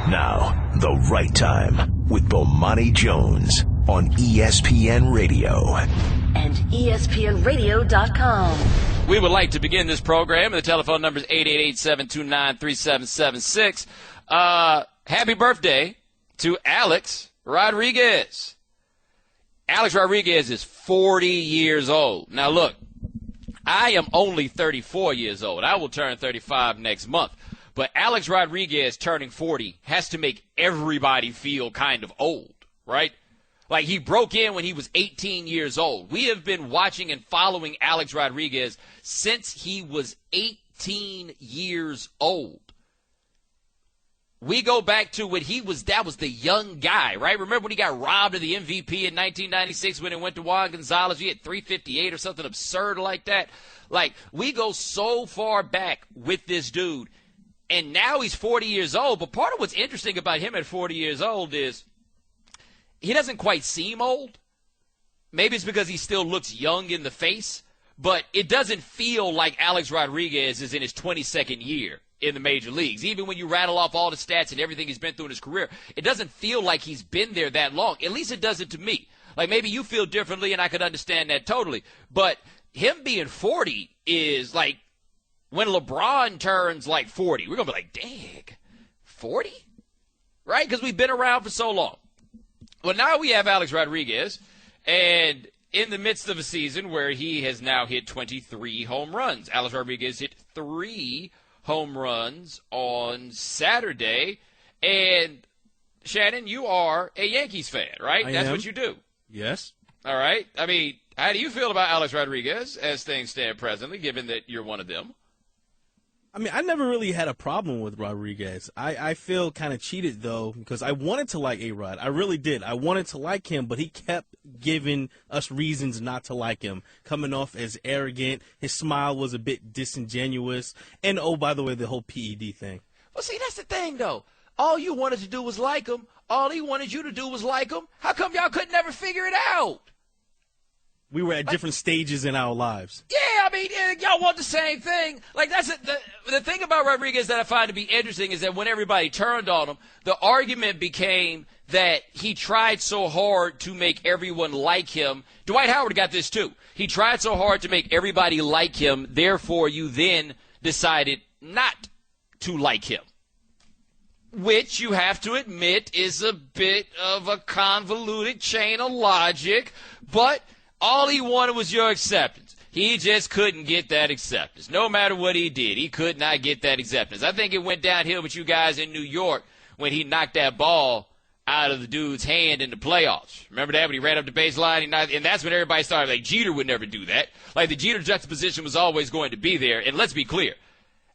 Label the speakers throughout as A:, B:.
A: Now, the right time with Bomani Jones on ESPN Radio.
B: And ESPNradio.com.
C: We would like to begin this program. The telephone number is 888-729-3776. Happy birthday to Alex Rodriguez. Alex Rodriguez is 40 years old. Now, look, I am only 34 years old. I will turn 35 next month. But Alex Rodriguez turning 40 has to make everybody feel kind of old, right? Like, he broke in when he was 18 years old. We have been watching and following Alex Rodriguez since he was 18 years old. We go back to when that was the young guy, right? Remember when he got robbed of the MVP in 1996 when it went to Juan Gonzalez? He had 358 or something absurd like that. Like, we go so far back with this dude, and now he's 40 years old. But part of what's interesting about him at 40 years old is he doesn't quite seem old. Maybe it's because he still looks young in the face, but it doesn't feel like Alex Rodriguez is in his 22nd year in the major leagues. Even when you rattle off all the stats and everything he's been through in his career, it doesn't feel like he's been there that long. At least it doesn't to me. Like, maybe you feel differently, and I could understand that totally. But him being 40 is like when LeBron turns like 40. We're going to be like, dang, 40? Right? Because we've been around for so long. Well, now we have Alex Rodriguez, and in the midst of a season where he has now hit 23 home runs. Alex Rodriguez hit 3 home runs on Saturday. And, Shannon, you are a Yankees fan, right? That's what you do.
D: Yes.
C: All right. I mean, how do you feel about Alex Rodriguez as things stand presently, given that you're one of them?
D: I mean, I never really had a problem with Rodriguez. I feel kind of cheated, though, because I wanted to like A-Rod. I really did. I wanted to like him, but he kept giving us reasons not to like him, coming off as arrogant. His smile was a bit disingenuous. And, oh, by the way, the whole PED thing.
C: Well, see, that's the thing, though. All you wanted to do was like him. All he wanted you to do was like him. How come y'all could never figure it out?
D: We were at different stages in our lives.
C: Yeah, I mean, y'all want the same thing. Like, that's the thing about Rodriguez that I find to be interesting is that when everybody turned on him, the argument became that he tried so hard to make everyone like him. Dwight Howard got this too. He tried so hard to make everybody like him, therefore you then decided not to like him. Which you have to admit is a bit of a convoluted chain of logic, but all he wanted was your acceptance. He just couldn't get that acceptance. No matter what he did, he could not get that acceptance. I think it went downhill with you guys in New York when he knocked that ball out of the dude's hand in the playoffs. Remember that when he ran up the baseline? And that's when everybody started, like, Jeter would never do that. Like, the Jeter juxtaposition was always going to be there. And let's be clear,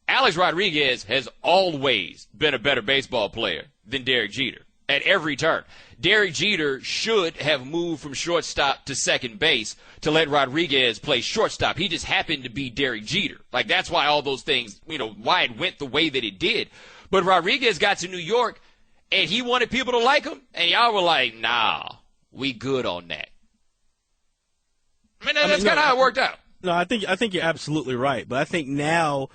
C: Alex Rodriguez has always been a better baseball player than Derek Jeter at every turn. Derek Jeter should have moved from shortstop to second base to let Rodriguez play shortstop. He just happened to be Derek Jeter. Like, that's why all those things, why it went the way that it did. But Rodriguez got to New York, and he wanted people to like him, and y'all were like, nah, we good on that. I mean, that's kind of how it worked out.
D: No, I think you're absolutely right. But I think now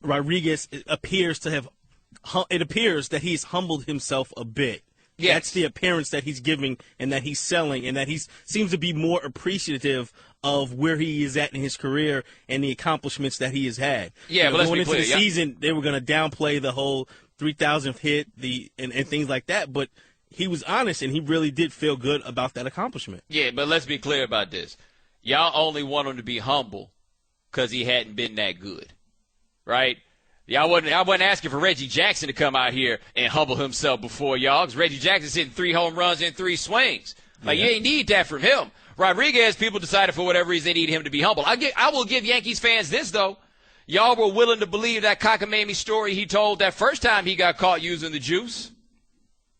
D: Rodriguez appears that he's humbled himself a bit. Yes. That's the appearance that he's giving and that he's selling, and that he seems to be more appreciative of where he is at in his career and the accomplishments that he has had.
C: Yeah, but let's
D: going
C: be clear.
D: Into the season, they were going to downplay the whole 3,000th hit and things like that, but he was honest, and he really did feel good about that accomplishment.
C: Yeah, but let's be clear about this. Y'all only want him to be humble because he hadn't been that good, right? I wasn't asking for Reggie Jackson to come out here and humble himself before y'all, because Reggie Jackson's hitting 3 home runs in 3 swings. Like, you ain't need that from him. Rodriguez, people decided for whatever reason they need him to be humble. I will give Yankees fans this, though. Y'all were willing to believe that cockamamie story he told that first time he got caught using the juice.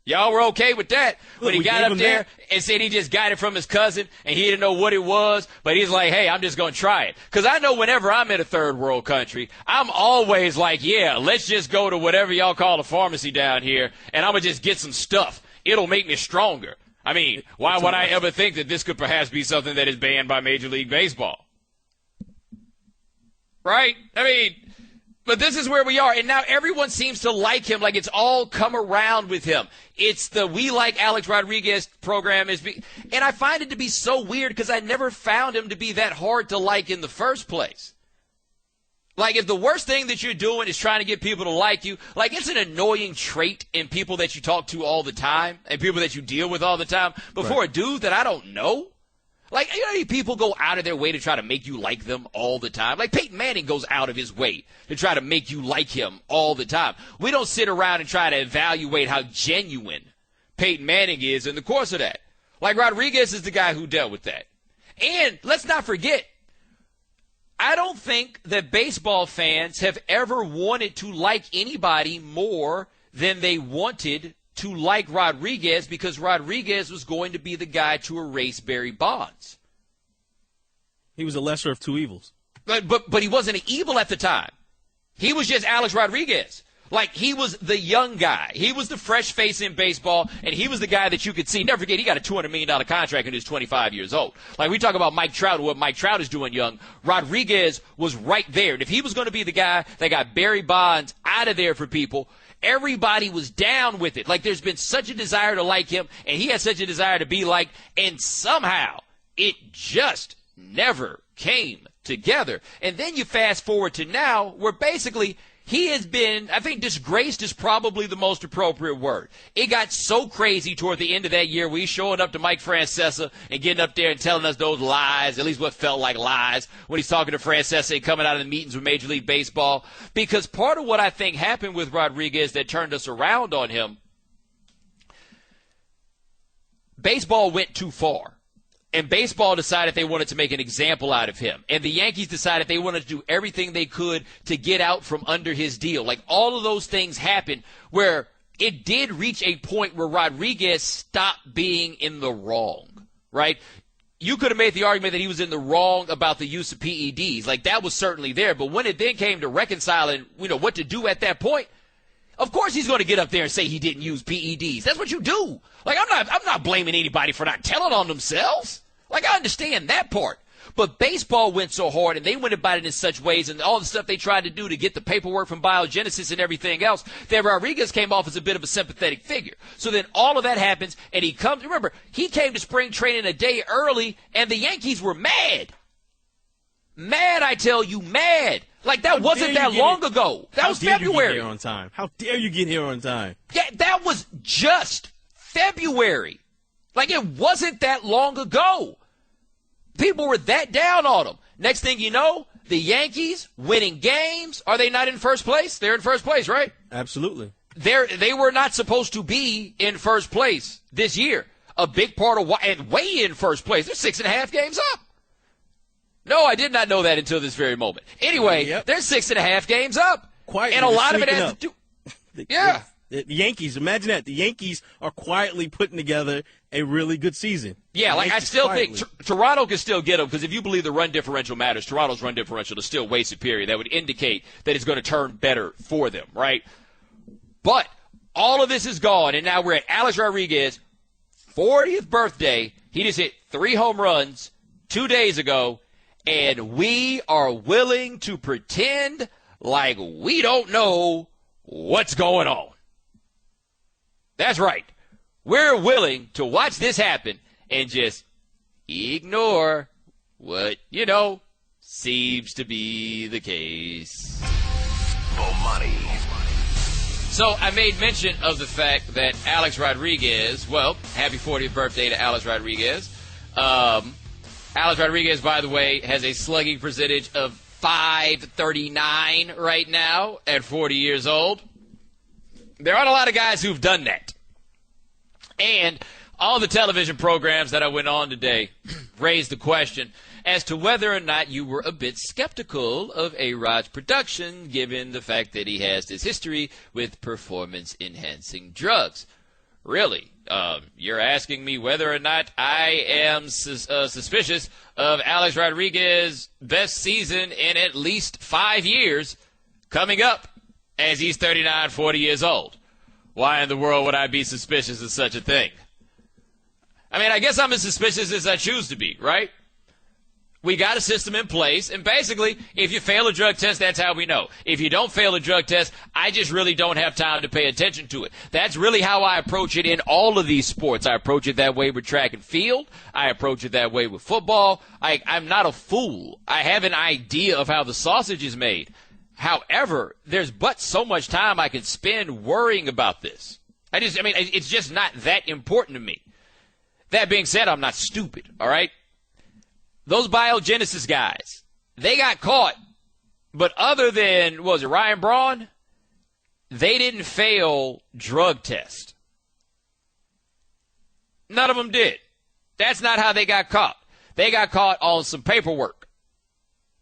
C: Y'all were okay with that when he got up there and said he just got it from his cousin and he didn't know what it was, but he's like, hey, I'm just going to try it. Because I know whenever I'm in a third world country, I'm always like, yeah, let's just go to whatever y'all call a pharmacy down here and I'm going to just get some stuff. It'll make me stronger. I mean, why would I ever think that this could perhaps be something that is banned by Major League Baseball? Right? I mean, But this is where we are, and now everyone seems to like him, like it's all come around with him. It's the We Like Alex Rodriguez program. And I find it to be so weird because I never found him to be that hard to like in the first place. Like, if the worst thing that you're doing is trying to get people to like you, like, it's an annoying trait in people that you talk to all the time and people that you deal with all the time. But for a dude that I don't know, like, you know how many people go out of their way to try to make you like them all the time? Like, Peyton Manning goes out of his way to try to make you like him all the time. We don't sit around and try to evaluate how genuine Peyton Manning is in the course of that. Like, Rodriguez is the guy who dealt with that. And let's not forget, I don't think that baseball fans have ever wanted to like anybody more than they wanted to like Rodriguez, because Rodriguez was going to be the guy to erase Barry Bonds.
D: He was a lesser of two evils.
C: But he wasn't an evil at the time. He was just Alex Rodriguez. Like, he was the young guy. He was the fresh face in baseball, and he was the guy that you could see. Never forget, he got a $200 million contract and he's 25 years old. Like, we talk about Mike Trout and what Mike Trout is doing young. Rodriguez was right there. And if he was going to be the guy that got Barry Bonds out of there for people, everybody was down with it. Like, there's been such a desire to like him, and he had such a desire to be liked, and somehow it just never came together. And then you fast forward to now, where basically he has been, I think disgraced is probably the most appropriate word. It got so crazy toward the end of that year where he's showing up to Mike Francesa and getting up there and telling us those lies, at least what felt like lies, when he's talking to Francesa and coming out of the meetings with Major League Baseball. Because part of what I think happened with Rodriguez that turned us around on him, baseball went too far. And baseball decided they wanted to make an example out of him. And the Yankees decided they wanted to do everything they could to get out from under his deal. Like, all of those things happened where it did reach a point where Rodriguez stopped being in the wrong, right? You could have made the argument that he was in the wrong about the use of PEDs. Like, that was certainly there. But when it then came to reconciling, what to do at that point, of course he's going to get up there and say he didn't use PEDs. That's what you do. Like, I'm not blaming anybody for not telling on themselves. Like, I understand that part. But baseball went so hard, and they went about it in such ways, and all the stuff they tried to do to get the paperwork from Biogenesis and everything else, that Rodriguez came off as a bit of a sympathetic figure. So then all of that happens, and he comes. Remember, he came to spring training a day early, and the Yankees were mad. Mad, I tell you, mad. Like, that wasn't that long ago. That was February.
D: How dare you get here on time?
C: Yeah, that was just February. Like, it wasn't that long ago. People were that down on him. Next thing you know, the Yankees winning games. Are they not in first place? They're in first place, right?
D: Absolutely.
C: They were not supposed to be in first place this year. A big part of why, and way in first place. They're 6.5 games up. No, I did not know that until this very moment. Anyway, they're 6.5 games up.
D: Quietly,
C: and a lot of it has to do. Yeah.
D: The Yankees, imagine that. The Yankees are quietly putting together a really good season.
C: Yeah, like, I still think Toronto can still get them, because if you believe the run differential matters, Toronto's run differential is still way superior. That would indicate that it's going to turn better for them, right? But all of this is gone, and now we're at Alex Rodriguez, 40th birthday. He just hit 3 home runs 2 days ago, and we are willing to pretend like we don't know what's going on. That's right. We're willing to watch this happen and just ignore what, seems to be the case.
A: Bomani.
C: So I made mention of the fact that Alex Rodriguez, happy 40th birthday to Alex Rodriguez. Alex Rodriguez, by the way, has a slugging percentage of .539 right now at 40 years old. There aren't a lot of guys who've done that. And all the television programs that I went on today raised the question as to whether or not you were a bit skeptical of AROD's production, given the fact that he has this history with performance-enhancing drugs. Really? You're asking me whether or not I am suspicious of Alex Rodriguez's best season in at least 5 years coming up as he's 39, 40 years old. Why in the world would I be suspicious of such a thing? I mean, I guess I'm as suspicious as I choose to be, right? We got a system in place, and basically, if you fail a drug test, that's how we know. If you don't fail a drug test, I just really don't have time to pay attention to it. That's really how I approach it in all of these sports. I approach it that way with track and field. I approach it that way with football. I'm not a fool. I have an idea of how the sausage is made. However, there's but so much time I can spend worrying about this. It's just not that important to me. That being said, I'm not stupid, all right? Those biogenesis guys, they got caught, but other than, Ryan Braun, they didn't fail drug test. None of them did. That's not how they got caught. They got caught on some paperwork.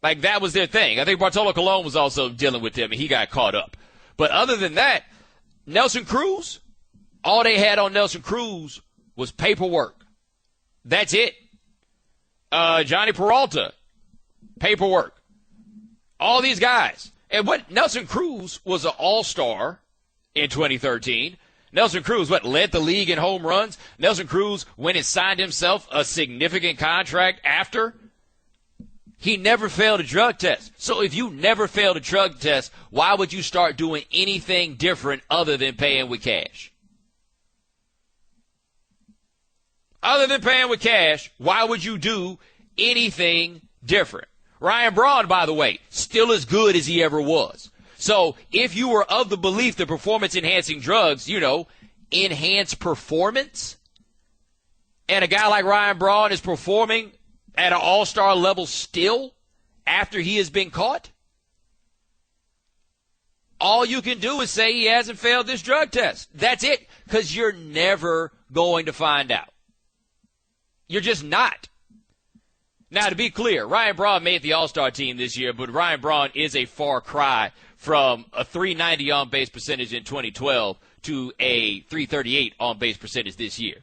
C: Like, that was their thing. I think Bartolo Colon was also dealing with them, and he got caught up. But other than that, Nelson Cruz, all they had on Nelson Cruz was paperwork. That's it. Johnny Peralta, paperwork. All these guys. And what Nelson Cruz was an all-star in 2013. Nelson Cruz, led the league in home runs? Nelson Cruz went and signed himself a significant contract after. He never failed a drug test. So if you never failed a drug test, why would you start doing anything different other than paying with cash? Other than paying with cash, why would you do anything different? Ryan Braun, by the way, still as good as he ever was. So if you were of the belief that performance-enhancing drugs, enhance performance, and a guy like Ryan Braun is performing at an all-star level still after he has been caught, all you can do is say he hasn't failed this drug test. That's it, because you're never going to find out. You're just not. Now, to be clear, Ryan Braun made the All-Star team this year, but Ryan Braun is a far cry from a 390 on-base percentage in 2012 to a 338 on-base percentage this year.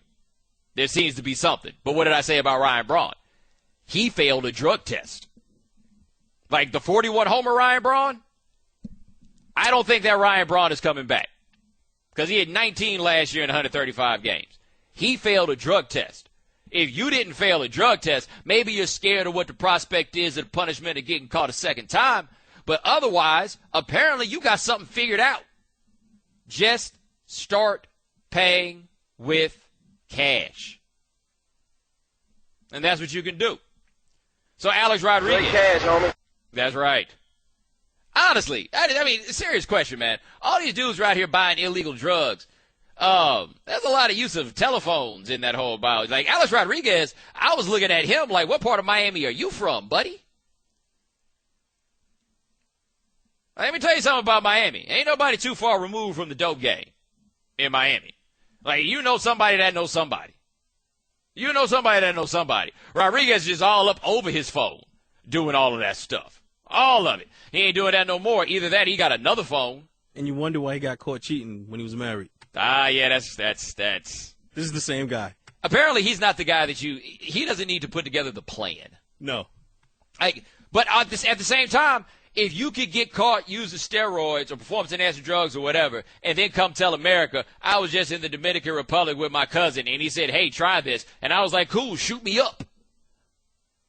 C: There seems to be something. But what did I say about Ryan Braun? He failed a drug test. Like the 41-homer Ryan Braun, I don't think that Ryan Braun is coming back because he had 19 last year in 135 games. He failed a drug test. If you didn't fail a drug test, maybe you're scared of what the prospect is of the punishment of getting caught a second time. But otherwise, apparently you got something figured out. Just start paying with cash. And that's what you can do. So Alex Rodriguez.
B: Great cash, homie.
C: That's right. Honestly, serious question, man. All these dudes right here buying illegal drugs. There's a lot of use of telephones in that whole bio. Like Alex Rodriguez, I was looking at him like, what part of Miami are you from, buddy? Let me tell you something about Miami. Ain't nobody too far removed from the dope game in Miami. Like, you know somebody that knows somebody. You know somebody that knows somebody. Rodriguez is just all up over his phone doing all of that stuff. All of it. He ain't doing that no more. Either that or he got another phone.
D: And you wonder why he got caught cheating when he was married.
C: Yeah, that's.
D: This is the same guy.
C: Apparently, he's not the guy he doesn't need to put together the plan.
D: No.
C: But at the same time, if you could get caught using steroids or performance-enhancing drugs or whatever, and then come tell America, I was just in the Dominican Republic with my cousin, and he said, hey, try this. And I was like, cool, shoot me up.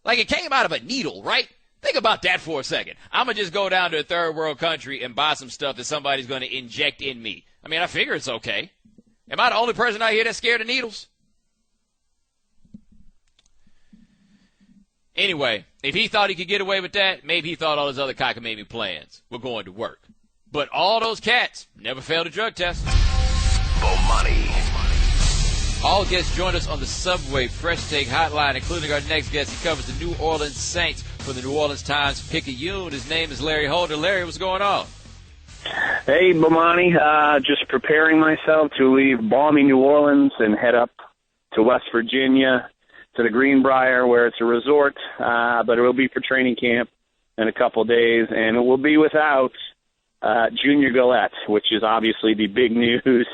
C: Like, it came out of a needle, right? Think about that for a second. I'm going to just go down to a third world country and buy some stuff that somebody's going to inject in me. I mean, I figure it's okay. Am I the only person out here that's scared of needles? Anyway, if he thought he could get away with that, maybe he thought all his other cockamamie plans were going to work. But all those cats never failed a drug test.
A: Bomani.
C: All guests joined us on the Subway Fresh Take Hotline, including our next guest. He covers the New Orleans Saints for the New Orleans Times-Picayune. His name is Larry Holder. Larry, what's going on?
B: Hey, Bomani. Just preparing myself to leave balmy New Orleans and head up to West Virginia to the Greenbrier, where it's a resort, but it will be for training camp in a couple of days, and it will be without Junior Gillette, which is obviously the big news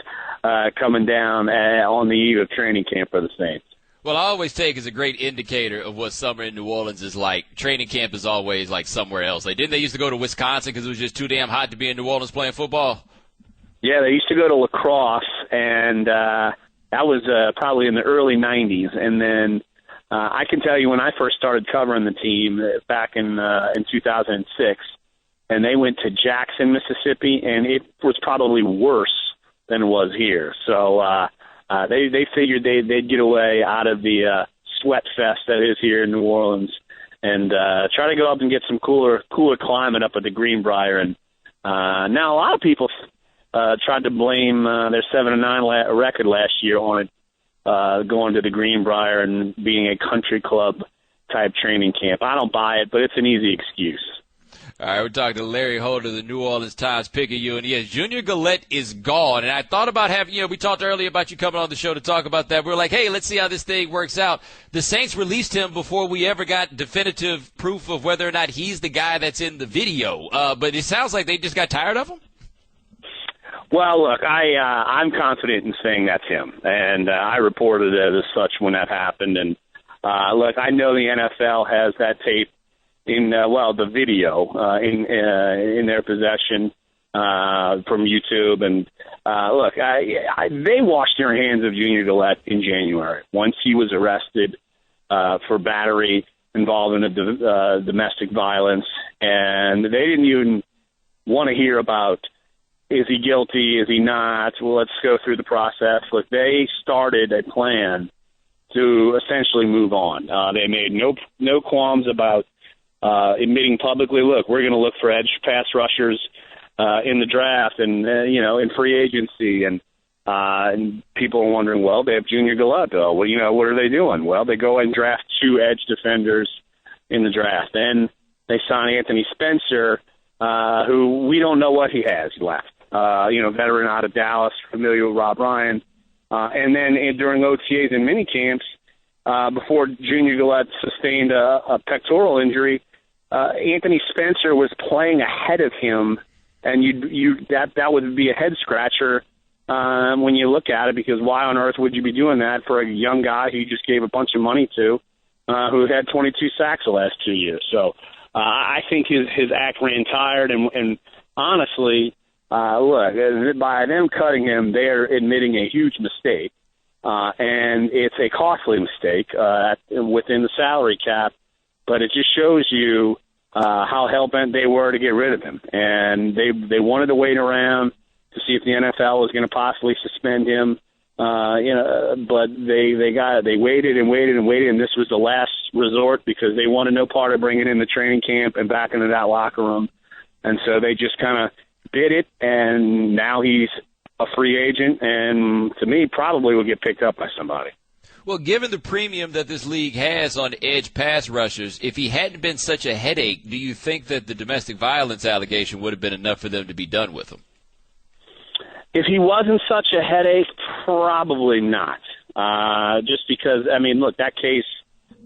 B: coming down on the eve of training camp for the Saints.
C: Well, I always take as a great indicator of what summer in New Orleans is like. Training camp is always like somewhere else. Like, didn't they used to go to Wisconsin because it was just too damn hot to be in New Orleans playing football?
B: Yeah, they used to go to La Crosse, and that was probably in the early 90s. And then I can tell you when I first started covering the team back in 2006, and they went to Jackson, Mississippi, and it was probably worse than it was here. So they figured they'd get away out of the sweat fest that is here in New Orleans and try to go up and get some cooler climate up at the Greenbrier. And now a lot of people tried to blame their 7-9 record last year on it going to the Greenbrier and being a country club type training camp. I don't buy it, but it's an easy excuse.
C: All right, we're talking to Larry Holder, the New Orleans Times Picayune. And yes, Junior Gillette is gone. And I thought about having, we talked earlier about you coming on the show to talk about that. We were like, hey, let's see how this thing works out. The Saints released him before we ever got definitive proof of whether or not he's the guy that's in the video. But it sounds like they just got tired of him.
B: Well, look, I'm confident in saying that's him. And I reported it as such when that happened. And, look, I know the NFL has that tape in the video in their possession from YouTube, and look, they washed their hands of Junior Gillette in January once he was arrested for battery involving domestic violence, and they didn't even want to hear about is he guilty, is he not? Well, let's go through the process. Look, they started a plan to essentially move on. They made no qualms about admitting publicly, look, we're going to look for edge pass rushers in the draft and, in free agency. And people are wondering, well, they have Junior Gillette, though. Well, what are they doing? Well, they go and draft 2 edge defenders in the draft. Then they sign Anthony Spencer, who we don't know what he has left. Veteran out of Dallas, familiar with Rob Ryan. And then during OTAs and minicamps, before Junior Gillette sustained a pectoral injury, Anthony Spencer was playing ahead of him, and that would be a head scratcher when you look at it, because why on earth would you be doing that for a young guy who you just gave a bunch of money to, who had 22 sacks the last 2 years? So I think his act ran tired, and honestly, look, by them cutting him, they're admitting a huge mistake, and it's a costly mistake within the salary cap. But it just shows you how hell-bent they were to get rid of him. And they wanted to wait around to see if the NFL was going to possibly suspend him. But they waited and waited and waited, and this was the last resort because they wanted no part of bringing in the training camp and back into that locker room. And so they just kind of bid it, and now he's a free agent, and to me probably will get picked up by somebody.
C: Well, given the premium that this league has on edge pass rushers, if he hadn't been such a headache, do you think that the domestic violence allegation would have been enough for them to be done with him?
B: If he wasn't such a headache, probably not. Just because, look, that case,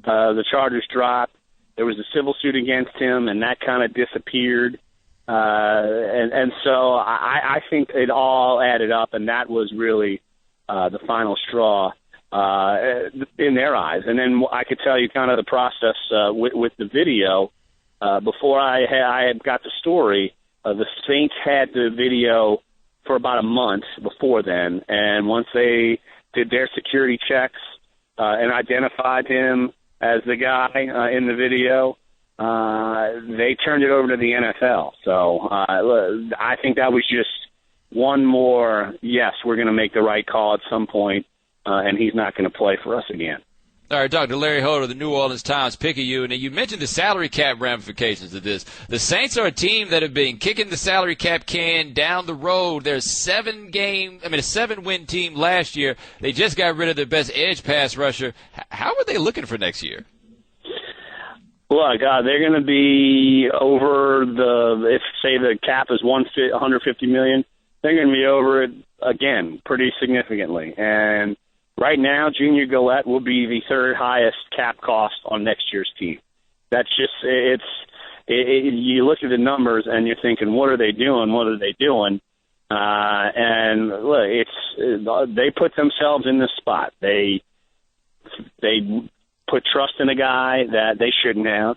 B: the charges dropped. There was a civil suit against him, and that kind of disappeared. And so I think it all added up, and that was really the final straw. In their eyes. And then I could tell you kind of the process with the video. Before I had got the story, the Saints had the video for about a month before then. And once they did their security checks and identified him as the guy in the video, they turned it over to the NFL. So I think that was just one more, yes, we're going to make the right call at some point. And he's not going to play for us again.
C: All right, Dr. Larry Holder, the New Orleans Times Picayune, and you mentioned the salary cap ramifications of this. The Saints are a team that have been kicking the salary cap can down the road. They're a 7-win team last year. They just got rid of their best edge pass rusher. How are they looking for next year?
B: Look, they're going to be over if say the cap is $150 million, they're going to be over it again pretty significantly. And right now, Junior Gillette will be the third highest cap cost on next year's team. That's just you look at the numbers and you're thinking, what are they doing? What are they doing? And look, they put themselves in this spot. They put trust in a guy that they shouldn't have,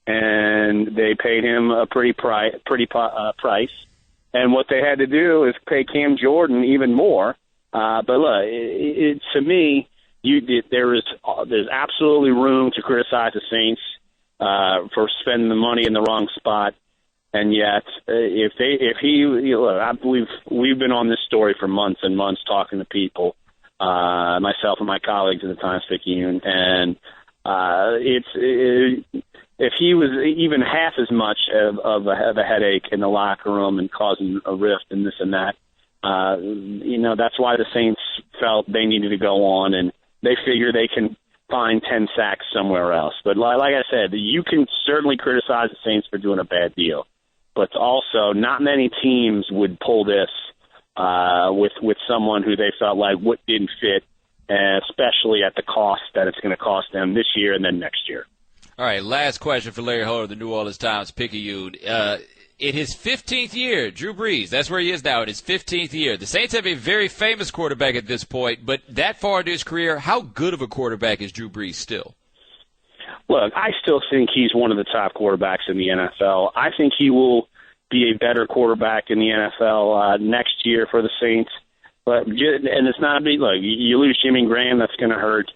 B: and they paid him a pretty price. And what they had to do is pay Cam Jordan even more. But look, to me, there's absolutely room to criticize the Saints for spending the money in the wrong spot. And yet, we've been on this story for months and months, talking to people, myself and my colleagues in the Times-Picayune, and if he was even half as much of a headache in the locker room and causing a rift and this and that, that's why the Saints felt they needed to go on, and they figure they can find 10 sacks somewhere else. But like I said, you can certainly criticize the Saints for doing a bad deal, but also not many teams would pull this with someone who they felt like what didn't fit, especially at the cost that it's going to cost them this year and then next year.
C: All right, last question for Larry Holder, the New Orleans Times-Picayune. In his 15th year, Drew Brees, that's where he is now in his 15th year. The Saints have a very famous quarterback at this point, but that far into his career, how good of a quarterback is Drew Brees still?
B: Look, I still think he's one of the top quarterbacks in the NFL. I think he will be a better quarterback in the NFL next year for the Saints. And it's not a big look. You lose Jimmy Graham, that's going to hurt.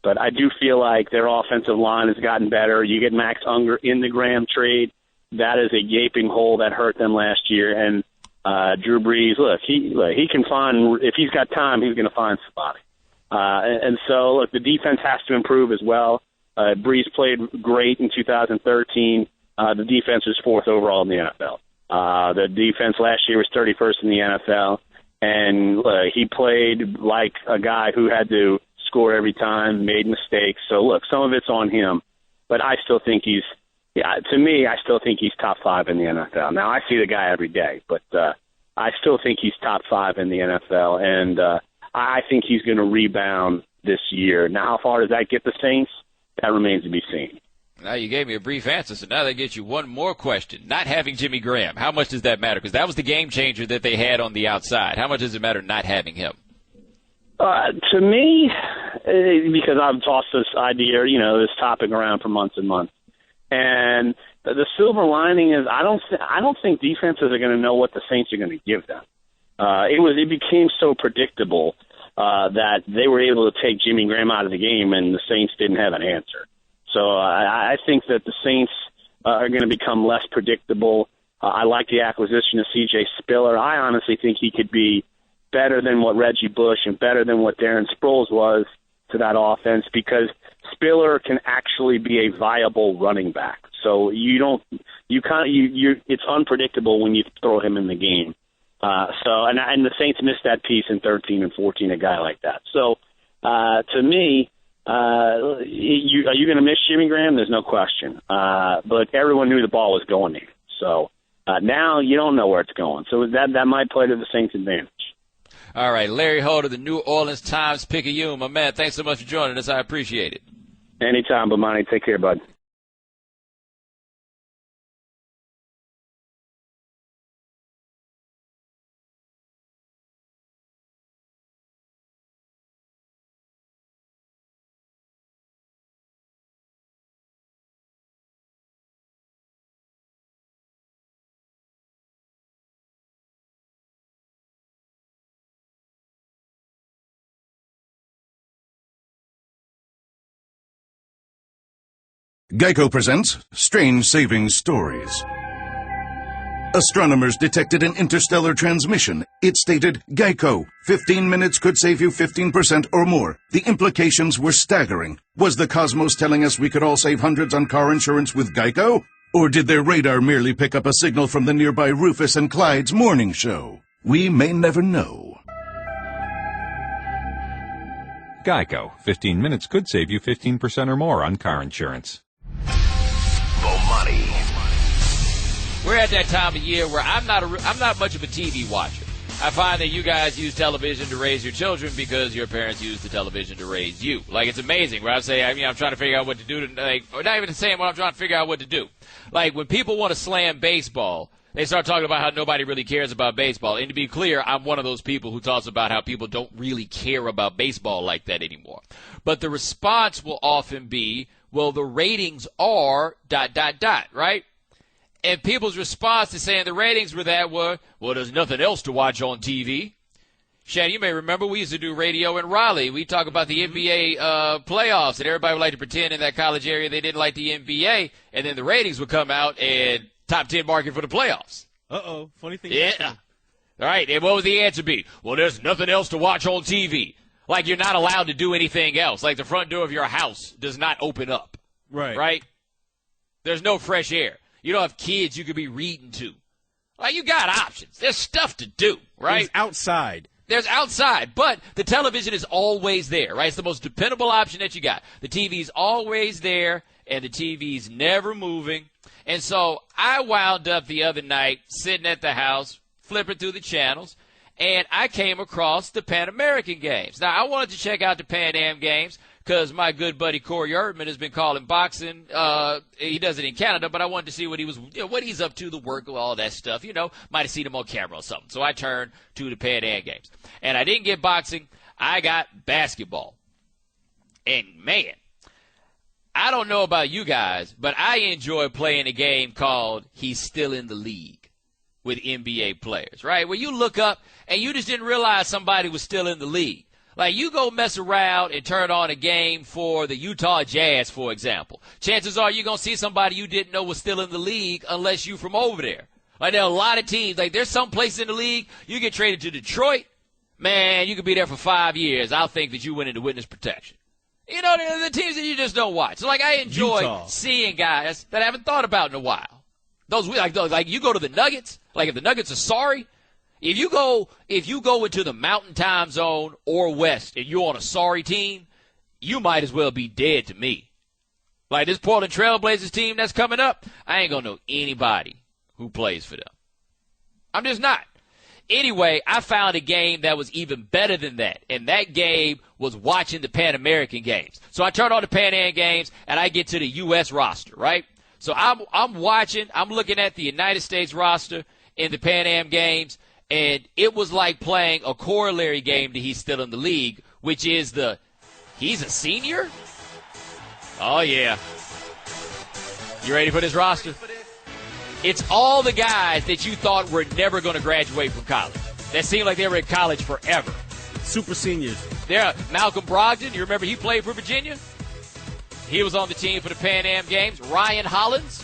B: But I do feel like their offensive line has gotten better. You get Max Unger in the Graham trade. That is a gaping hole that hurt them last year. And Drew Brees, he can find, if he's got time, he's going to find somebody. And so, the defense has to improve as well. Brees played great in 2013. The defense was fourth overall in the NFL. The defense last year was 31st in the NFL. And he played like a guy who had to score every time, made mistakes. So, some of it's on him. But I still think I still think he's top 5 in the NFL. Now, I see the guy every day, but I still think he's top 5 in the NFL, and I think he's going to rebound this year. Now, how far does that get the Saints? That remains to be seen.
C: Now, you gave me a brief answer, so now that gets you one more question. Not having Jimmy Graham, how much does that matter? Because that was the game changer that they had on the outside. How much does it matter not having him?
B: To me, because I've tossed this idea, this topic around for months and months, and the silver lining is I don't think defenses are going to know what the Saints are going to give them. It became so predictable that they were able to take Jimmy Graham out of the game, and the Saints didn't have an answer. So I think that the Saints are going to become less predictable. I like the acquisition of C.J. Spiller. I honestly think he could be better than what Reggie Bush and better than what Darren Sproles was to that offense, because Spiller can actually be a viable running back. So it's unpredictable when you throw him in the game. And the Saints missed that piece in 13 and 14, a guy like that. So to me, are you going to miss Jimmy Graham? There's no question. But everyone knew the ball was going there. So now you don't know where it's going. So that might play to the Saints' advantage.
C: All right, Larry Holder, the New Orleans Times-Picayune. My man, thanks so much for joining us. I appreciate it.
B: Anytime, Bomani. Take care, bud.
E: Geico presents Strange Savings Stories. Astronomers detected an interstellar transmission. It stated, Geico, 15 minutes could save you 15% or more. The implications were staggering. Was the cosmos telling us we could all save hundreds on car insurance with Geico? Or did their radar merely pick up a signal from the nearby Rufus and Clyde's morning show? We may never know.
F: Geico, 15 minutes could save you 15% or more on car insurance.
A: Bomani.
C: We're at that time of year where I'm not much of a TV watcher. I find that you guys use television to raise your children because your parents used the television to raise you. Like, it's amazing where I say, I'm trying to figure out what to do, or not even saying what I'm trying to figure out what to do. Like, when people want to slam baseball, they start talking about how nobody really cares about baseball. And to be clear, I'm one of those people who talks about how people don't really care about baseball like that anymore. But the response will often be, well, the ratings are ... right? And people's response to saying the ratings were that were, well, there's nothing else to watch on TV. Shannon, you may remember we used to do radio in Raleigh. We talk about the NBA playoffs, and everybody would like to pretend in that college area they didn't like the NBA, and then the ratings would come out and top 10 market for the playoffs.
D: Uh-oh. Funny thing.
C: Yeah.
D: Happened.
C: All right, and what would the answer be? Well, there's nothing else to watch on TV. Like you're not allowed to do anything else. Like the front door of your house does not open up.
D: Right.
C: Right? There's no fresh air. You don't have kids you could be reading to. Like you got options. There's stuff to do, right?
D: It's outside.
C: There's outside, but the television is always there, right? It's the most dependable option that you got. The TV's always there, and the TV's never moving. And so I wound up the other night sitting at the house, flipping through the channels, and I came across the Pan American Games. Now, I wanted to check out the Pan Am Games because my good buddy Corey Erdman has been calling boxing. He does it in Canada, but I wanted to see what what he's up to, the work, all that stuff. Might have seen him on camera or something. So I turned to the Pan Am Games. And I didn't get boxing. I got basketball. And, man, I don't know about you guys, but I enjoy playing a game called He's Still in the League with NBA players, right? Where you look up and you just didn't realize somebody was still in the league. Like, you go mess around and turn on a game for the Utah Jazz, for example. Chances are you're going to see somebody you didn't know was still in the league unless you from over there. Like, there are a lot of teams. Like, there's some place in the league, you get traded to Detroit, man, you could be there for 5 years. I'll think that you went into witness protection. The teams that you just don't watch. So, like, I enjoy seeing guys that I haven't thought about in a while. Those you go to the Nuggets, like if the Nuggets are sorry, if you go into the Mountain Time Zone or West and you're on a sorry team, you might as well be dead to me. Like this Portland Trailblazers team that's coming up, I ain't gonna know anybody who plays for them. I'm just not. Anyway, I found a game that was even better than that, and that game was watching the Pan American Games. So I turn on the Pan Am Games, and I get to the U.S. roster, right? So I'm looking at the United States roster in the Pan Am Games, and it was like playing a corollary game to He's Still in the League, which is he's a senior? Oh, yeah. You ready for this roster? It's all the guys that you thought were never going to graduate from college. That seemed like they were in college forever.
D: Super seniors.
C: There, Malcolm Brogdon, you remember he played for Virginia? He was on the team for the Pan Am Games. Ryan Hollins,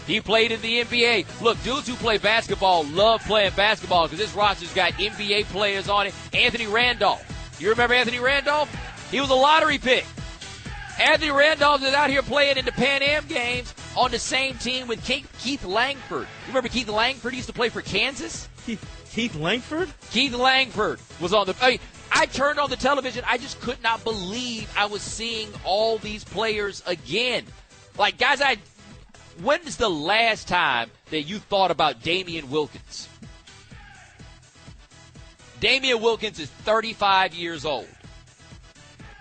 C: he played in the NBA. Look, dudes who play basketball love playing basketball because this roster's got NBA players on it. Anthony Randolph. You remember Anthony Randolph? He was a lottery pick. Anthony Randolph is out here playing in the Pan Am Games on the same team with Keith Langford. You remember Keith Langford? He used to play for Kansas.
D: Keith Langford?
C: Keith Langford was on the I turned on the television. I just could not believe I was seeing all these players again. Like, guys, when is the last time that you thought about Damian Wilkins? Damian Wilkins is 35 years old.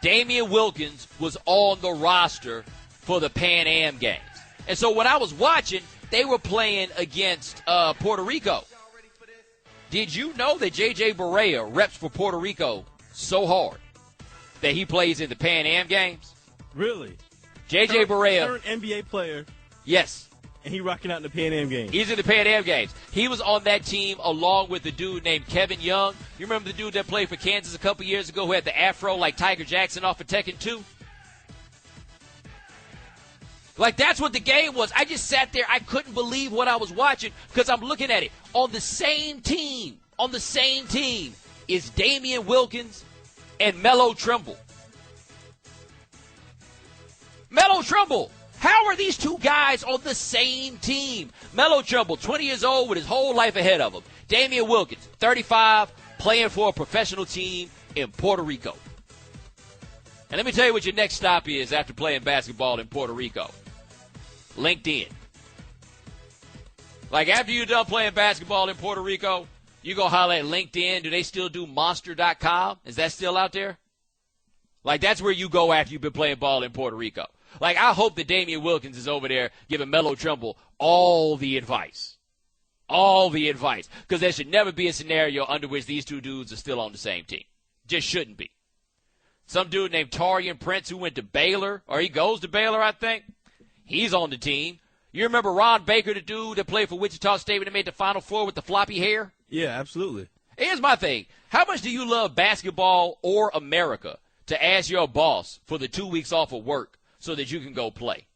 C: Damian Wilkins was on the roster for the Pan Am Games. And so when I was watching, they were playing against Puerto Rico. Did you know that J.J. Barea reps for Puerto Rico so hard that he plays in the Pan Am Games?
D: Really?
C: J.J. Barea.
D: Current NBA player.
C: Yes.
D: And he rocking out in the Pan Am Games.
C: He's in the Pan Am Games. He was on that team along with the dude named Kevin Young. You remember the dude that played for Kansas a couple years ago who had the afro like Tiger Jackson off of Tekken 2? Like, that's what the game was. I just sat there. I couldn't believe what I was watching because I'm looking at it. On the same team is Damian Wilkins and Melo Trimble. Melo Trimble. How are these two guys on the same team? Melo Trimble, 20 years old with his whole life ahead of him. Damian Wilkins, 35, playing for a professional team in Puerto Rico. And let me tell you what your next stop is after playing basketball in Puerto Rico. LinkedIn. Like, after you're done playing basketball in Puerto Rico, you go holler at LinkedIn. Do they still do Monster.com? Is that still out there? Like, that's where you go after you've been playing ball in Puerto Rico. Like, I hope that Damian Wilkins is over there giving Melo Trimble all the advice. All the advice. Because there should never be a scenario under which these two dudes are still on the same team. Just shouldn't be. Some dude named Taurean Prince who went to Baylor, or he goes to Baylor, I think. He's on the team. You remember Ron Baker, the dude that played for Wichita State when they made the Final Four with the floppy hair?
D: Yeah, absolutely.
C: Here's my thing. How much do you love basketball or America to ask your boss for the 2 weeks off of work so that you can go play?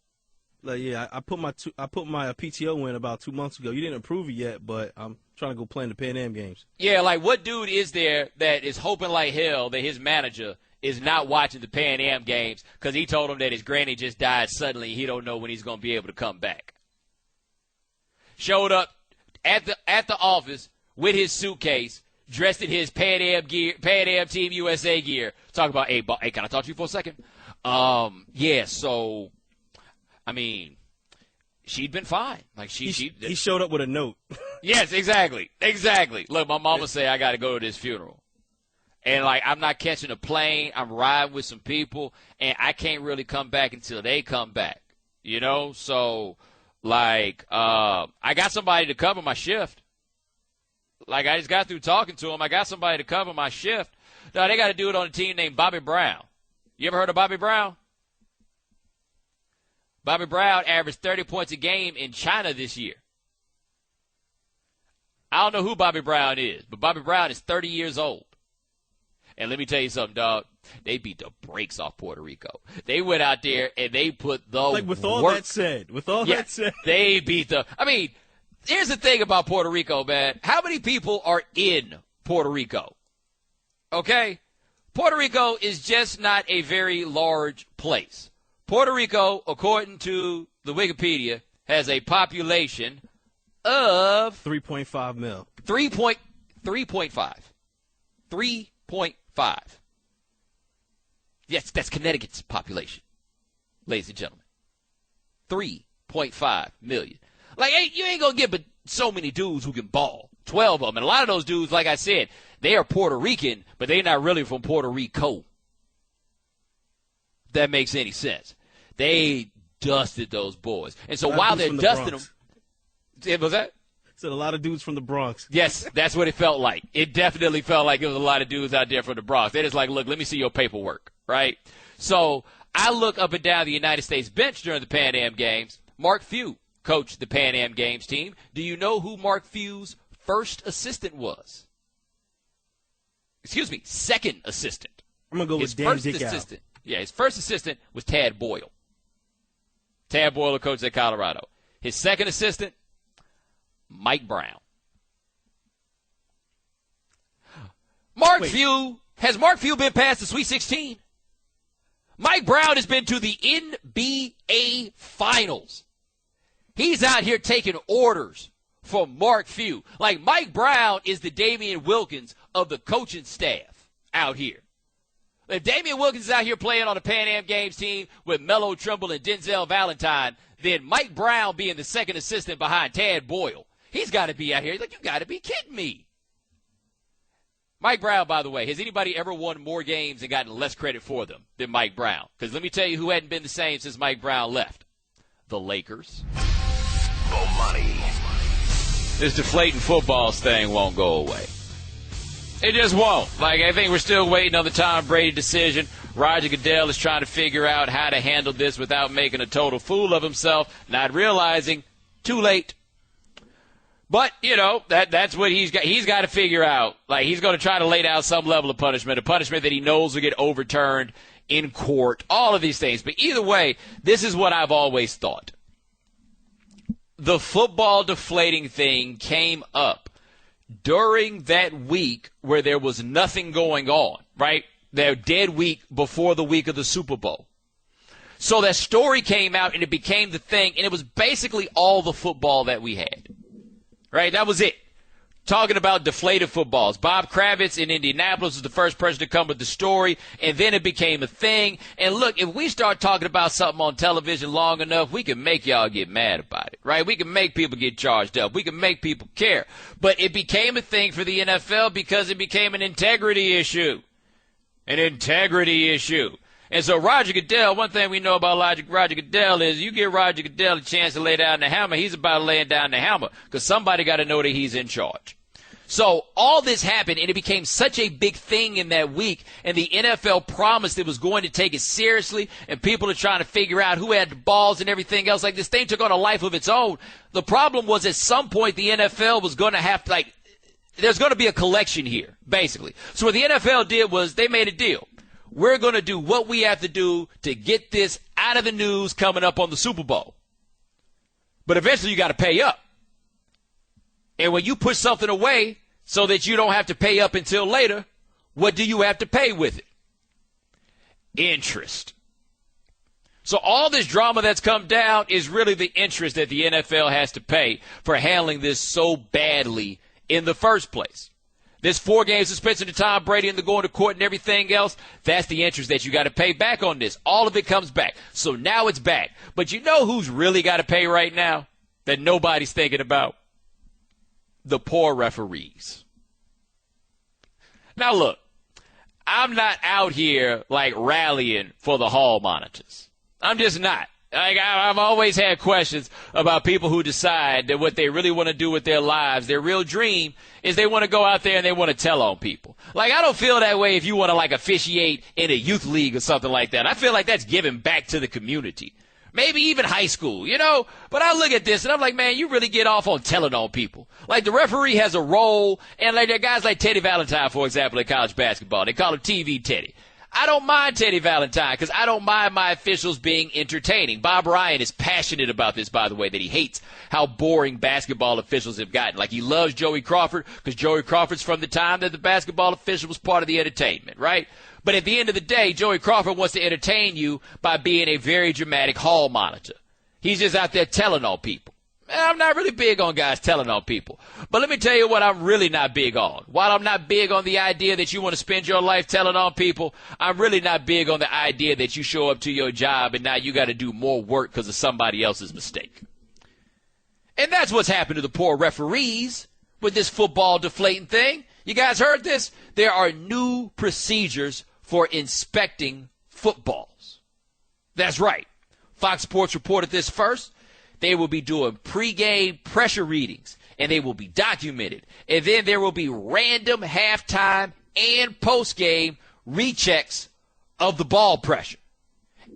D: Like, yeah, I put my PTO in about 2 months ago. You didn't approve it yet, but I'm trying to go play in the Pan Am games.
C: Yeah, like what dude is there that is hoping like hell that his manager is not watching the Pan Am games because he told him that his granny just died suddenly. He don't know when he's going to be able to come back. Showed up at the office with his suitcase, dressed in his Pan Am gear, Pan Am Team USA gear. Talk about, hey, can I talk to you for a second? Yeah, so, I mean, she'd been fine. Like he
D: showed up with a note.
C: Yes, exactly. Look, my mama say I got to go to this funeral. And, like, I'm not catching a plane. I'm riding with some people, and I can't really come back until they come back, you know? So, like, I got somebody to cover my shift. Like, I just got through talking to him. I got somebody to cover my shift. No, they got to do it on a team named Bobby Brown. You ever heard of Bobby Brown? Bobby Brown averaged 30 points a game in China this year. I don't know who Bobby Brown is, but Bobby Brown is 30 years old. And let me tell you something, dog. They beat the brakes off Puerto Rico. They went out there and they put the
D: like with all
C: work.
D: that said, that said,
C: they beat the. I mean, here's the thing about Puerto Rico, man. How many people are in Puerto Rico? Okay, Puerto Rico is just not a very large place. Puerto Rico, according to the Wikipedia, has a population of
D: 3.5 mil.
C: 3.5. 3.5. Yes, that's Connecticut's population, ladies and gentlemen. 3.5 million. Like, hey, you ain't going to get but so many dudes who can ball. 12 of them. And a lot of those dudes, like I said, they are Puerto Rican, but they're not really from Puerto Rico. If that makes any sense. They dusted those boys. And so while they're dusting them, was that?
D: Said a lot of dudes from the Bronx.
C: Yes, that's what it felt like. It definitely felt like it was a lot of dudes out there from the Bronx. They're just like, look, let me see your paperwork, right? So I look up and down the United States bench during the Pan Am games. Mark Few coached the Pan Am games team. Do you know who Mark Few's first assistant was? Excuse me, second assistant.
D: I'm going to go with Dan Dickow.
C: Yeah, his first assistant was Tad Boyle. Tad Boyle coached at Colorado. His second assistant, Mike Brown. Has Mark Few been past the Sweet 16? Mike Brown has been to the NBA Finals. He's out here taking orders from Mark Few. Like, Mike Brown is the Damian Wilkins of the coaching staff out here. If Damian Wilkins is out here playing on the Pan Am Games team with Melo Trimble and Denzel Valentine, then Mike Brown being the second assistant behind Tad Boyle, he's got to be out here. Like, you got to be kidding me. Mike Brown, by the way, has anybody ever won more games and gotten less credit for them than Mike Brown? Because let me tell you who hadn't been the same since Mike Brown left. The Lakers.
A: Bomani.
C: This deflating footballs thing won't go away. It just won't. Like, I think we're still waiting on the Tom Brady decision. Roger Goodell is trying to figure out how to handle this without making a total fool of himself, not realizing too late. But, you know, that's what he's got. He's got to figure out. Like, he's going to try to lay down some level of punishment, a punishment that he knows will get overturned in court, all of these things. But either way, this is what I've always thought. The football deflating thing came up during that week where there was nothing going on, right? That dead week before the week of the Super Bowl. So that story came out and it became the thing, and it was basically all the football that we had. Right? That was it. Talking about deflated footballs. Bob Kravitz in Indianapolis was the first person to come with the story, and then it became a thing. And look, if we start talking about something on television long enough, we can make y'all get mad about it, right? We can make people get charged up. We can make people care. But it became a thing for the NFL because it became an integrity issue. An integrity issue. And so Roger Goodell, one thing we know about Roger Goodell is you give Roger Goodell a chance to lay down the hammer, he's about laying down the hammer because somebody got to know that he's in charge. So all this happened, and it became such a big thing in that week, and the NFL promised it was going to take it seriously, and people are trying to figure out who had the balls and everything else. Like, this thing took on a life of its own. The problem was at some point the NFL was going to have to, like, there's going to be a collection here, basically. So what the NFL did was they made a deal. We're going to do what we have to do to get this out of the news coming up on the Super Bowl. But eventually you got to pay up. And when you push something away so that you don't have to pay up until later, what do you have to pay with it? Interest. So all this drama that's come down is really the interest that the NFL has to pay for handling this so badly in the first place. This 4-game suspension to Tom Brady and the going to court and everything else, that's the interest that you got to pay back on this. All of it comes back. So now it's back. But you know who's really got to pay right now that nobody's thinking about? The poor referees. Now look, I'm not out here like rallying for the hall monitors. I'm just not. Like, I've always had questions about people who decide that what they really want to do with their lives, their real dream, is they want to go out there and they want to tell on people. Like, I don't feel that way if you want to, like, officiate in a youth league or something like that. I feel like that's giving back to the community. Maybe even high school, you know? But I look at this and I'm like, man, you really get off on telling on people. Like, the referee has a role, and like there are guys like Teddy Valentine, for example, in college basketball. They call him TV Teddy. I don't mind Teddy Valentine because I don't mind my officials being entertaining. Bob Ryan is passionate about this, by the way, that he hates how boring basketball officials have gotten. Like, he loves Joey Crawford because Joey Crawford's from the time that the basketball official was part of the entertainment, right? But at the end of the day, Joey Crawford wants to entertain you by being a very dramatic hall monitor. He's just out there telling on people. I'm not really big on guys telling on people. But let me tell you what I'm really not big on. While I'm not big on the idea that you want to spend your life telling on people, I'm really not big on the idea that you show up to your job and now you got to do more work because of somebody else's mistake. And that's what's happened to the poor referees with this football deflating thing. You guys heard this? There are new procedures for inspecting footballs. That's right. Fox Sports reported this first. They will be doing pregame pressure readings, and they will be documented. And then there will be random halftime and postgame rechecks of the ball pressure.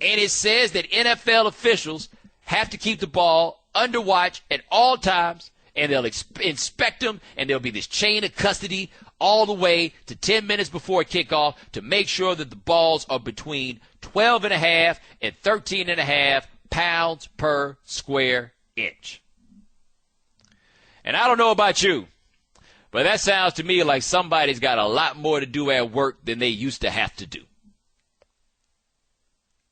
C: And it says that NFL officials have to keep the ball under watch at all times, and they'll inspect them, and there'll be this chain of custody all the way to 10 minutes before kickoff to make sure that the balls are between 12.5 and 13.5 pounds per square inch. And I don't know about you, but that sounds to me like somebody's got a lot more to do at work than they used to have to do.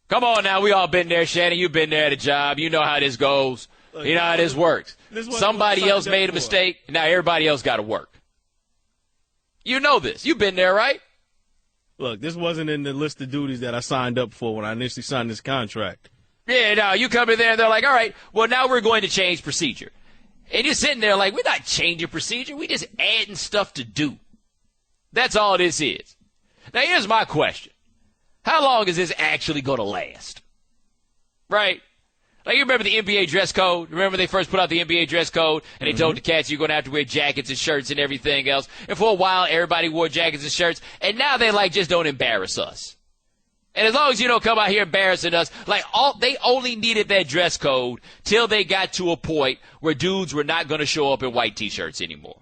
C: Come on now, we all been there, Shannon. You've been there at a job. You know how this goes. You know how this works. Somebody else made a mistake, and now everybody else got to work. You know this. You've been there, right?
D: Look, this wasn't in the list of duties that I signed up for when I initially signed this contract.
C: Yeah, no, you come in there and they're like, all right, well, now we're going to change procedure. And you're sitting there like, we're not changing procedure. We're just adding stuff to do. That's all this is. Now, here's my question. How long is this actually going to last? Right? Like, you remember the NBA dress code? Remember they first put out the NBA dress code and they told the cats you're going to have to wear jackets and shirts and everything else. And for a while, everybody wore jackets and shirts. And now they like, just don't embarrass us. And as long as you don't come out here embarrassing us, like they only needed that dress code till they got to a point where dudes were not going to show up in white T-shirts anymore.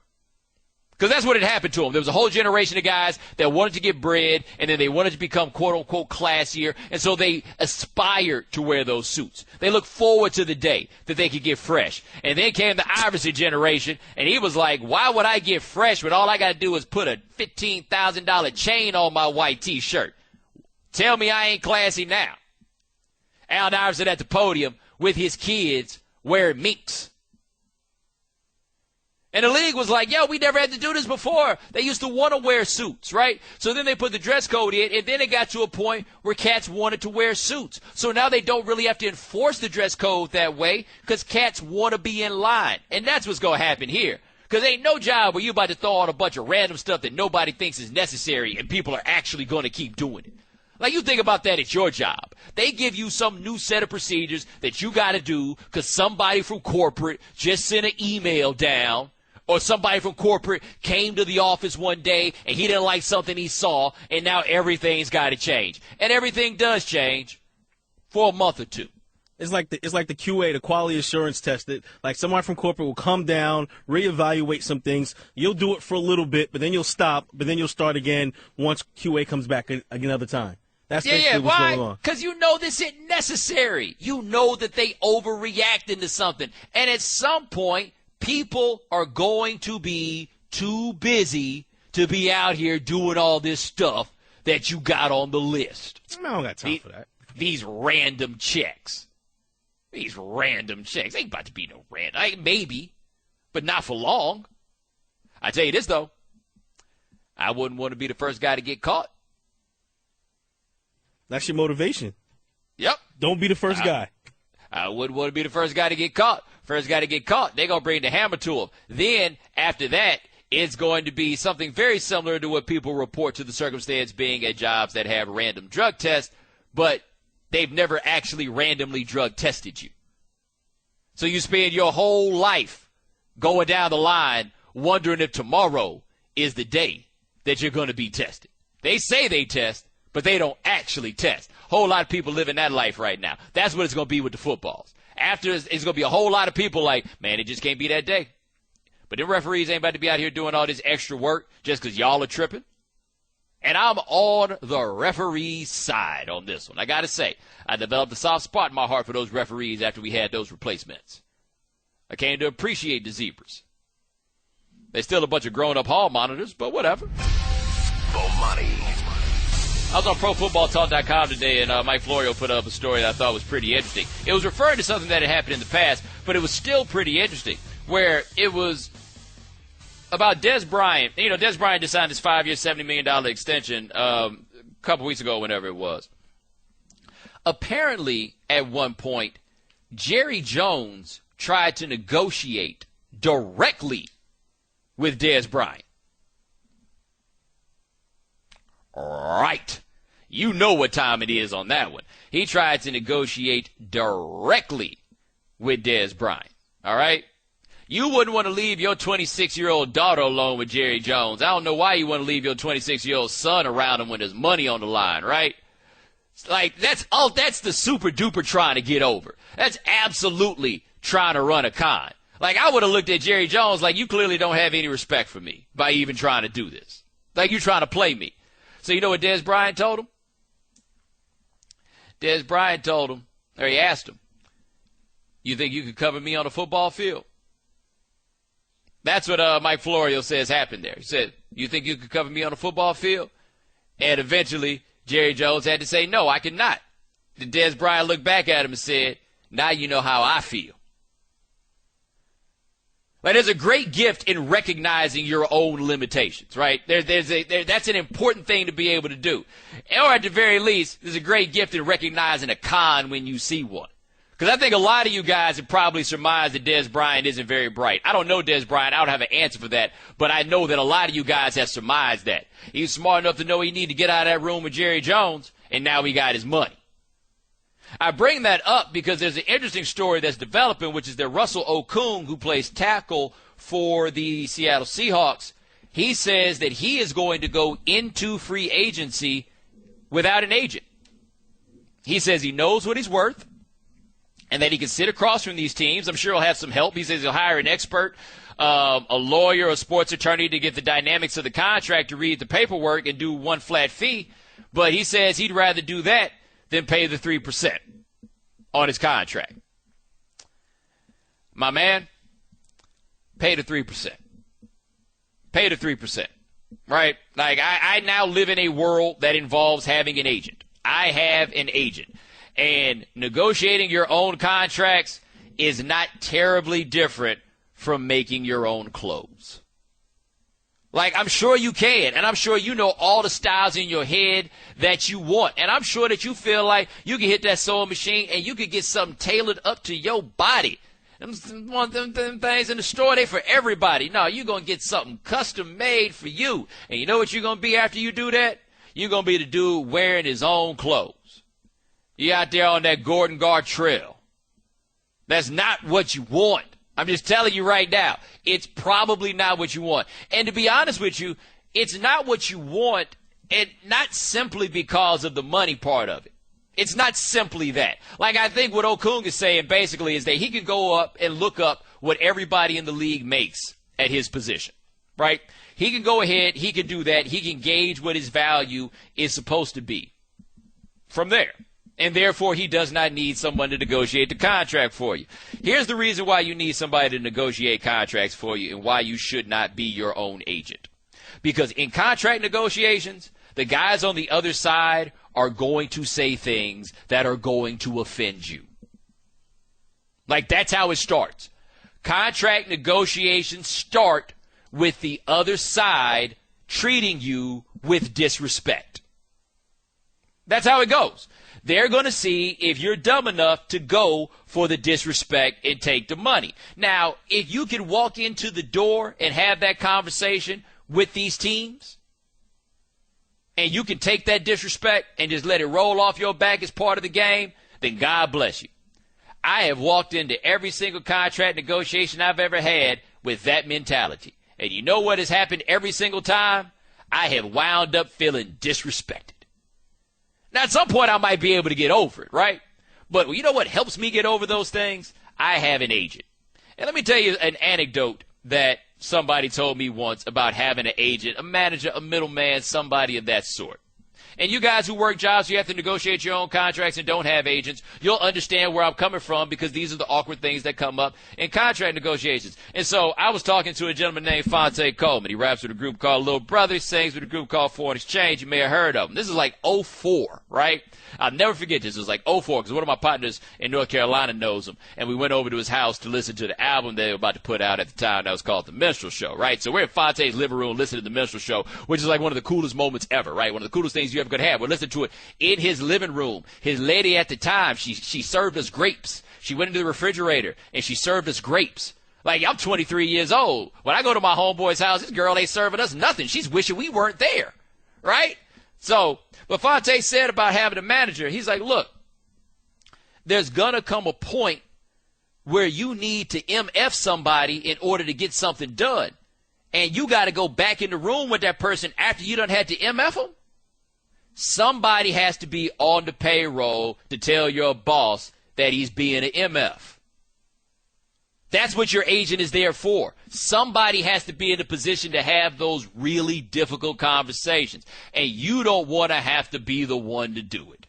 C: Because that's what had happened to them. There was a whole generation of guys that wanted to get bread, and then they wanted to become quote-unquote classier, and so they aspired to wear those suits. They looked forward to the day that they could get fresh. And then came the Iverson generation, and he was like, why would I get fresh when all I got to do is put a $15,000 chain on my white T-shirt? Tell me I ain't classy now. Allen Iverson at the podium with his kids wearing minks. And the league was like, yo, we never had to do this before. They used to want to wear suits, right? So then they put the dress code in, and then it got to a point where cats wanted to wear suits. So now they don't really have to enforce the dress code that way because cats want to be in line. And that's what's going to happen here. Because ain't no job where you about to throw on a bunch of random stuff that nobody thinks is necessary and people are actually going to keep doing it. Like, you think about that at your job. They give you some new set of procedures that you got to do because somebody from corporate just sent an email down, or somebody from corporate came to the office one day and he didn't like something he saw, and now everything's got to change. And everything does change for a month or two.
D: It's like the QA, the quality assurance test. That like someone from corporate will come down, reevaluate some things. You'll do it for a little bit, but then you'll stop, but then you'll start again once QA comes back another time. That's basically what's going on.
C: Because you know this isn't necessary. You know that they overreact into something. And at some point, people are going to be too busy to be out here doing all this stuff that you got on the list.
D: I don't got time for that.
C: These random checks. These random checks. Ain't about to be no random. Maybe, but not for long. I tell you this, though. I wouldn't want to be the first guy to get caught.
D: That's your motivation.
C: Yep.
D: Don't be the first guy.
C: I wouldn't want to be the first guy to get caught. First guy to get caught, they're going to bring the hammer to him. Then, after that, it's going to be something very similar to what people report to the circumstance being at jobs that have random drug tests, but they've never actually randomly drug tested you. So you spend your whole life going down the line wondering if tomorrow is the day that you're going to be tested. They say they test, but they don't actually test. Whole lot of people living that life right now. That's what it's going to be with the footballs. After, it's going to be a whole lot of people like, man, it just can't be that day. But the referees ain't about to be out here doing all this extra work just because y'all are tripping. And I'm on the referee side on this one. I got to say, I developed a soft spot in my heart for those referees after we had those replacements. I came to appreciate the zebras. They're still a bunch of grown-up hall monitors, but whatever.
A: Bomani.
C: I was on ProFootballTalk.com today, and Mike Florio put up a story that I thought was pretty interesting. It was referring to something that had happened in the past, but it was still pretty interesting, where it was about Des Bryant. You know, Des Bryant just signed this 5-year, $70 million extension a couple weeks ago, whenever it was. Apparently, at one point, Jerry Jones tried to negotiate directly with Des Bryant. Right. You know what time it is on that one. He tried to negotiate directly with Des Bryant. All right? You wouldn't want to leave your 26-year-old daughter alone with Jerry Jones. I don't know why you want to leave your 26-year-old son around him when there's money on the line, right? Like, that's the super-duper trying to get over. That's absolutely trying to run a con. Like, I would have looked at Jerry Jones like, you clearly don't have any respect for me by even trying to do this. Like, you're trying to play me. So you know what Des Bryant told him? Des Bryant told him, or he asked him, you think you could cover me on a football field? That's what Mike Florio says happened there. He said, you think you could cover me on a football field? And eventually, Jerry Jones had to say, no, I cannot. Then Des Bryant looked back at him and said, now you know how I feel. But there's a great gift in recognizing your own limitations, right? That's an important thing to be able to do. Or at the very least, there's a great gift in recognizing a con when you see one. Because I think a lot of you guys have probably surmised that Des Bryant isn't very bright. I don't know Des Bryant. I don't have an answer for that. But I know that a lot of you guys have surmised that. He's smart enough to know he needed to get out of that room with Jerry Jones, and now he got his money. I bring that up because there's an interesting story that's developing, which is that Russell Okung, who plays tackle for the Seattle Seahawks, he says that he is going to go into free agency without an agent. He says he knows what he's worth and that he can sit across from these teams. I'm sure he'll have some help. He says he'll hire an expert, a lawyer, a sports attorney to get the dynamics of the contract to read the paperwork and do one flat fee. But he says he'd rather do that than pay the 3% on his contract. My man, pay the 3%. Pay the 3%, right? Like, I now live in a world that involves having an agent. I have an agent. And negotiating your own contracts is not terribly different from making your own clothes. Like, I'm sure you can, and I'm sure you know all the styles in your head that you want. And I'm sure that you feel like you can hit that sewing machine and you can get something tailored up to your body. Them things in the store, they for everybody. No, you're going to get something custom made for you. And you know what you're going to be after you do that? You're going to be the dude wearing his own clothes. You're out there on that Gordon Gar trail. That's not what you want. I'm just telling you right now, it's probably not what you want. And to be honest with you, it's not what you want, and not simply because of the money part of it. It's not simply that. Like, I think what Okung is saying basically is that he can go up and look up what everybody in the league makes at his position, right? He can go ahead, he can do that, he can gauge what his value is supposed to be from there. And therefore, he does not need someone to negotiate the contract for you. Here's the reason why you need somebody to negotiate contracts for you and why you should not be your own agent. Because in contract negotiations, the guys on the other side are going to say things that are going to offend you. Like, that's how it starts. Contract negotiations start with the other side treating you with disrespect. That's how it goes. They're going to see if you're dumb enough to go for the disrespect and take the money. Now, if you can walk into the door and have that conversation with these teams, and you can take that disrespect and just let it roll off your back as part of the game, then God bless you. I have walked into every single contract negotiation I've ever had with that mentality. And you know what has happened every single time? I have wound up feeling disrespected. Now, at some point, I might be able to get over it, right? But you know what helps me get over those things? I have an agent. And let me tell you an anecdote that somebody told me once about having an agent, a manager, a middleman, somebody of that sort. And you guys who work jobs, you have to negotiate your own contracts and don't have agents, you'll understand where I'm coming from because these are the awkward things that come up in contract negotiations. And so I was talking to a gentleman named Fonte Coleman. He raps with a group called Little Brother. He sings with a group called Foreign Exchange. You may have heard of him. This is like 04, right? I'll never forget this. It was like 04 because one of my partners in North Carolina knows him. And we went over to his house to listen to the album they were about to put out at the time that was called The Minstrel Show, right? So we're in Fonte's living room listening to The Minstrel Show, which is like one of the coolest moments ever, right? One of the coolest things you ever could have. We're listening to it in his living room. His lady at the time, she served us grapes. She went into the refrigerator and she served us grapes. Like, I'm 23 years old. When I go to my homeboy's house, this girl ain't serving us nothing. She's wishing we weren't there, right? So what Fonte said about having a manager, he's like, look, there's going to come a point where you need to MF somebody in order to get something done. And you got to go back in the room with that person after you done had to MF them. Somebody has to be on the payroll to tell your boss that he's being an MF. That's what your agent is there for. Somebody has to be in a position to have those really difficult conversations. And you don't want to have to be the one to do it.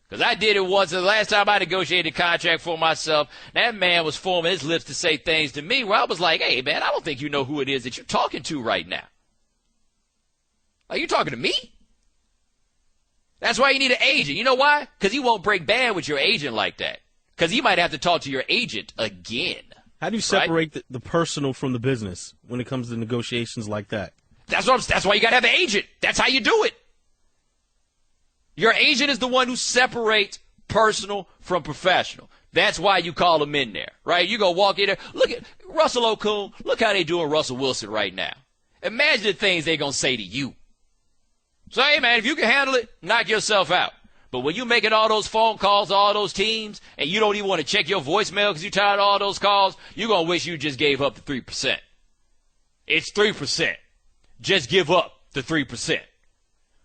C: Because I did it once. The last time I negotiated a contract for myself, that man was forming his lips to say things to me where I was like, hey, man, I don't think you know who it is that you're talking to right now. Are you talking to me? That's why you need an agent. You know why? Because he won't break bad with your agent like that. Because he might have to talk to your agent again.
D: How do you separate the personal from the business when it comes to negotiations like that?
C: That's why you got to have an agent. That's how you do it. Your agent is the one who separates personal from professional. That's why you call him in there, right? You go walk in there. Look at Russell Okung. Look how they doing Russell Wilson right now. Imagine the things they're going to say to you. So, hey, man, if you can handle it, knock yourself out. But when you're making all those phone calls to all those teams and you don't even want to check your voicemail because you're tired of all those calls, you're going to wish you just gave up the 3%. It's 3%. Just give up the 3%.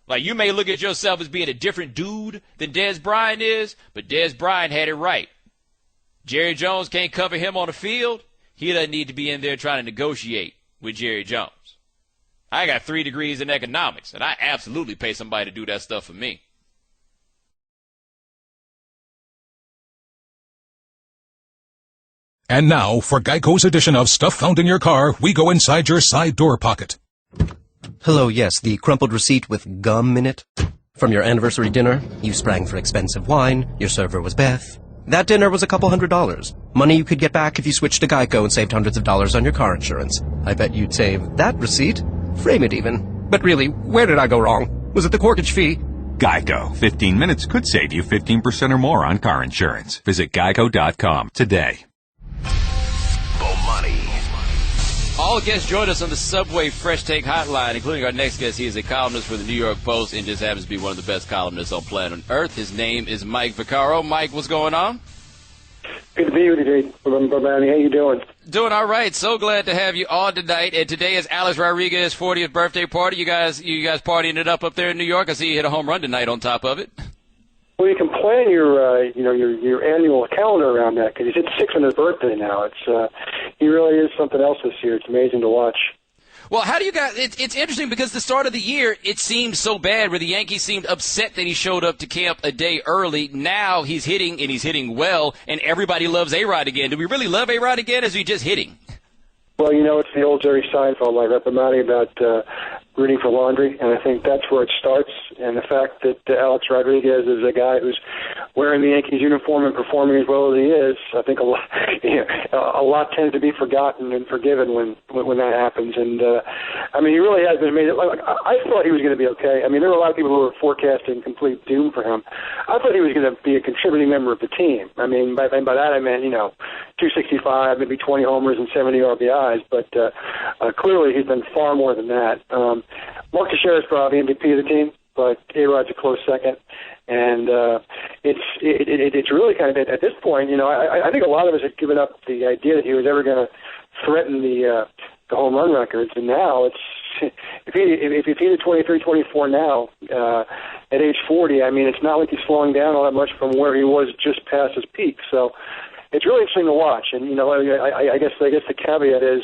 C: Like, you may look at yourself as being a different dude than Dez Bryant is, but Dez Bryant had it right. Jerry Jones can't cover him on the field. He doesn't need to be in there trying to negotiate with Jerry Jones. I got 3 degrees in economics, and I absolutely pay somebody to do that stuff for me.
G: And now, for Geico's edition of Stuff Found in Your Car, we go inside your side door pocket.
H: Hello, yes, the crumpled receipt with gum in it. From your anniversary dinner, you sprang for expensive wine, your server was Beth. That dinner was a couple $100. Money you could get back if you switched to Geico and saved hundreds of dollars on your car insurance. I bet you'd save that receipt. Frame it even. But really, where did I go wrong? Was it the corkage fee?
F: Geico. 15 minutes could save you 15% or more on car insurance. Visit geico.com today.
A: Bomani.
C: All guests join us on the Subway Fresh Take Hotline, including our next guest. He is a columnist for the New York Post and just happens to be one of the best columnists on planet Earth. His name is Mike Vaccaro. Mike, what's going on?
I: Good to be with you today, Bomani. How you doing?
C: Doing all right. So glad to have you on tonight. And today is Alex Rodriguez's 40th birthday party. You guys partying it up there in New York. I see you hit a home run tonight on top of it.
I: Well, you can plan your annual calendar around that because he's hit 6 on his birthday now. He really is something else this year. It's amazing to watch.
C: Well, how do you guys? It's interesting because the start of the year it seemed so bad, where the Yankees seemed upset that he showed up to camp a day early. Now he's hitting, and he's hitting well, and everybody loves AROD again. Do we really love AROD again, or is he just hitting?
I: Well, it's the old Jerry Seinfeld line up Bomani about rooting for laundry, and I think that's where it starts. And the fact that Alex Rodriguez is a guy who's wearing the Yankees uniform and performing as well as he is, I think a lot tends to be forgotten and forgiven when that happens. And he really has been amazing. I thought he was going to be okay. There were a lot of people who were forecasting complete doom for him. I thought he was going to be a contributing member of the team. By that I meant 265, maybe 20 homers and 70 RBIs. But clearly he's done far more than that. Mark Teixeira is probably MVP of the team, but A-Rod's a close second. And it's really kind of, at this point, I think a lot of us had given up the idea that he was ever going to threaten the home run records. And now it's, if he hit 23, 24 now, at age 40, it's not like he's slowing down all that much from where he was just past his peak. So it's really interesting to watch. And, I guess the caveat is,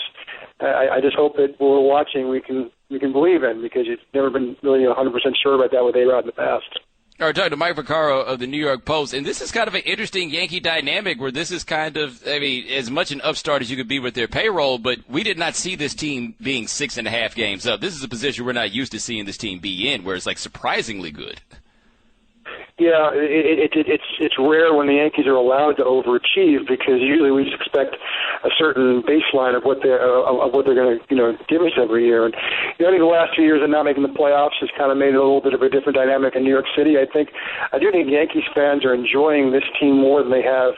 I: I just hope that what we're watching we can believe in, because you've never been really 100% sure about that with A-Rod in the past.
C: All right, talking to Mike Vaccaro of the New York Post, and this is kind of an interesting Yankee dynamic where this is kind of, as much an upstart as you could be with their payroll, but we did not see this team being 6.5 games up. This is a position we're not used to seeing this team be in, where it's surprisingly good.
I: Yeah, it's rare when the Yankees are allowed to overachieve, because usually we just expect a certain baseline of what they're going to give us every year. And I think the last 2 years of not making the playoffs has kind of made it a little bit of a different dynamic in New York City. I do think Yankees fans are enjoying this team more than they have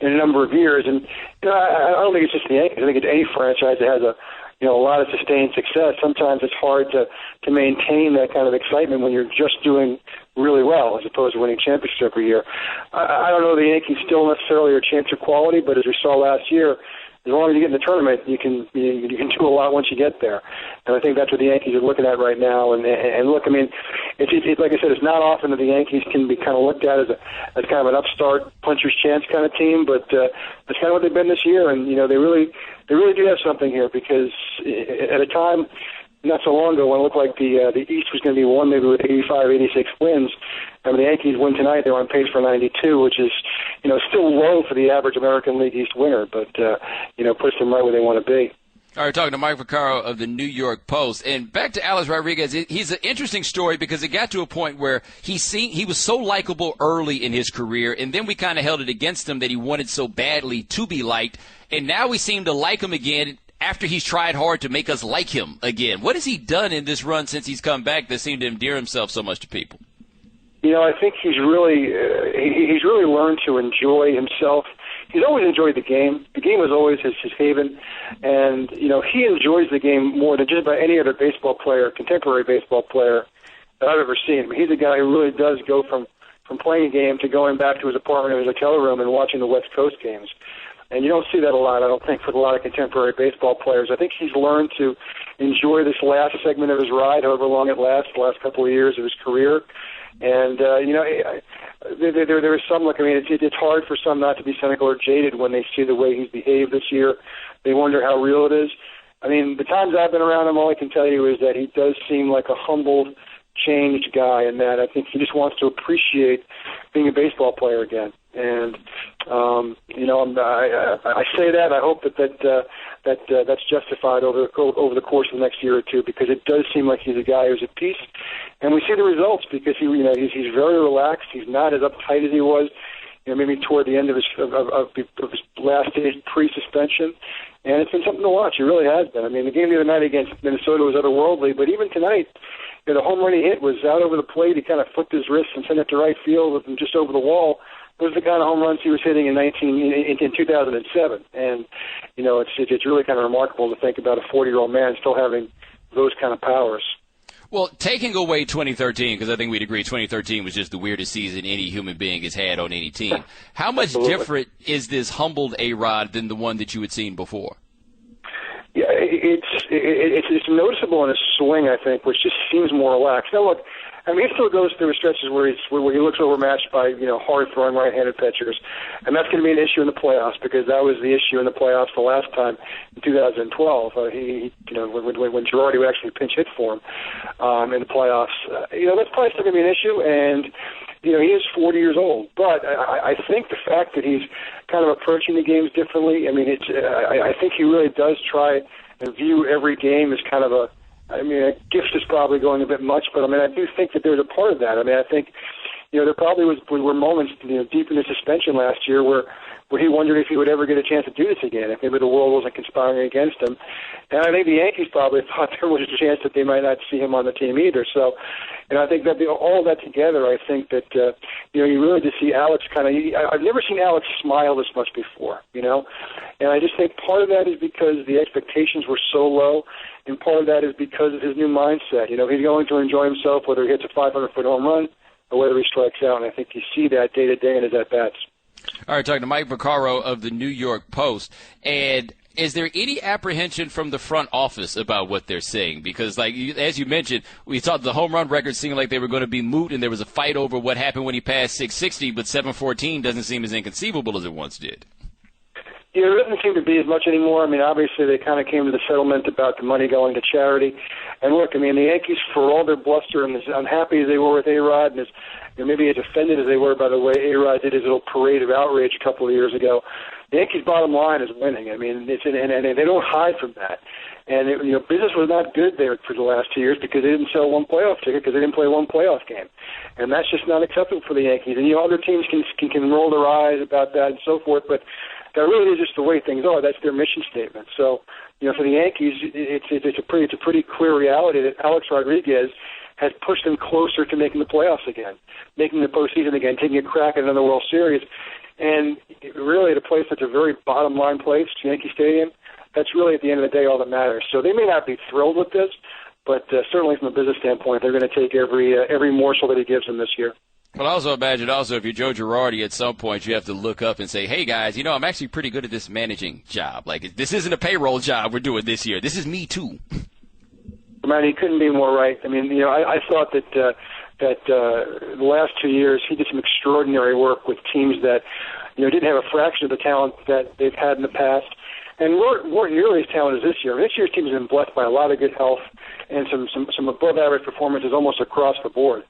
I: in a number of years. And I don't think it's just the Yankees. I think it's any franchise that has a lot of sustained success. Sometimes it's hard to maintain that kind of excitement when you're just doing really well, as opposed to winning championships every year. I don't know the Yankees still necessarily are championship quality, but as we saw last year, as long as you get in the tournament, you can do a lot once you get there. And I think that's what the Yankees are looking at right now. And look, it's like I said, it's not often that the Yankees can be kind of looked at as kind of an upstart puncher's chance kind of team, but that's kind of what they've been this year. And they really do have something here, because at a time not so long ago when it looked like the East was going to be won maybe with 85, 86 wins. The Yankees win tonight. They're on pace for 92, which is, still low for the average American League East winner, but, puts them right where they want to be.
C: All right, talking to Mike Vaccaro of the New York Post. And back to Alex Rodriguez, he's an interesting story because it got to a point where he was so likable early in his career, and then we kind of held it against him that he wanted so badly to be liked, and now we seem to like him again after he's tried hard to make us like him again. What has he done in this run since he's come back that seemed to endear himself so much to people?
I: I think he's really learned to enjoy himself. He's always enjoyed the game. The game was always his haven, and he enjoys the game more than just about any other baseball player, contemporary baseball player that I've ever seen. He's a guy who really does go from playing a game to going back to his apartment or his hotel room and watching the West Coast games. And you don't see that a lot, I don't think, with a lot of contemporary baseball players. I think he's learned to enjoy this last segment of his ride, however long it lasts, the last couple of years of his career. And, there is some look, it's hard for some not to be cynical or jaded when they see the way he's behaved this year. They wonder how real it is. The times I've been around him, all I can tell you is that he does seem like a humbled, changed guy, and that I think he just wants to appreciate being a baseball player again. And, I say that. I hope that's justified over the course of the next year or two, because it does seem like he's a guy who's at peace, and we see the results because he's very relaxed. He's not as uptight as he was, maybe toward the end of his last stage pre-suspension, and it's been something to watch. It really has been. The game the other night against Minnesota was otherworldly, but even tonight, the home run he hit was out over the plate. He kind of flicked his wrist and sent it to right field with him just over the wall. Those are the kind of home runs he was hitting in 2007, and it's really kind of remarkable to think about a 40-year-old man still having those kind of powers.
C: Well, taking away 2013, because I think we'd agree 2013 was just the weirdest season any human being has had on any team. How much different is this humbled A-Rod than the one that you had seen before?
I: Yeah, it's noticeable in his swing, I think, which just seems more relaxed. Now, look, I mean, he still goes through stretches where he looks overmatched by, hard-throwing right-handed pitchers. And that's going to be an issue in the playoffs because that was the issue in the playoffs the last time in 2012. When Girardi would actually pinch hit for him in the playoffs. That's probably still going to be an issue. And, he is 40 years old. But I think the fact that he's kind of approaching the games differently, I think he really does try and view every game as kind of a gift is probably going a bit much, but I do think that there's a part of that. I think, there probably were moments, deep in the suspension last year where he wondered if he would ever get a chance to do this again, if maybe the world wasn't conspiring against him. And I think the Yankees probably thought there was a chance that they might not see him on the team either. So, I think that all of that together, I think that, you really just see Alex I've never seen Alex smile this much before, And I just think part of that is because the expectations were so low, and part of that is because of his new mindset. He's going to enjoy himself whether he hits a 500-foot home run or whether he strikes out, and I think you see that day to day in his at-bats.
C: All right, talking to Mike Vaccaro of the New York Post. And is there any apprehension from the front office about what they're saying? Because, as you mentioned, we thought the home run records seemed like they were going to be moot, and there was a fight over what happened when he passed 660, but 714 doesn't seem as inconceivable as it once did.
I: Yeah, there doesn't seem to be as much anymore. Obviously, they kind of came to the settlement about the money going to charity. And look, the Yankees, for all their bluster and as unhappy as they were with AROD, and as maybe as offended as they were by the way AROD did his little parade of outrage a couple of years ago, the Yankees' bottom line is winning. And they don't hide from that. And business was not good there for the last 2 years because they didn't sell one playoff ticket because they didn't play one playoff game, and that's just not acceptable for the Yankees. And other teams can roll their eyes about that and so forth, but that really is just the way things are. That's their mission statement. So, for the Yankees, it's a pretty clear reality that Alex Rodriguez has pushed them closer to making the playoffs again, making the postseason again, taking a crack at another World Series, and really at a place that's a very bottom line place, Yankee Stadium. That's really at the end of the day all that matters. So they may not be thrilled with this, but certainly from a business standpoint, they're going to take every morsel that he gives them this year.
C: Well, I also imagine if you're Joe Girardi, at some point you have to look up and say, hey, guys, I'm actually pretty good at this managing job. This isn't a payroll job we're doing this year. This is me, too.
I: Man, he couldn't be more right. I thought that the last 2 years he did some extraordinary work with teams that, didn't have a fraction of the talent that they've had in the past. And weren't nearly as talented as this year. This year's team has been blessed by a lot of good health and some above-average performances almost across the board.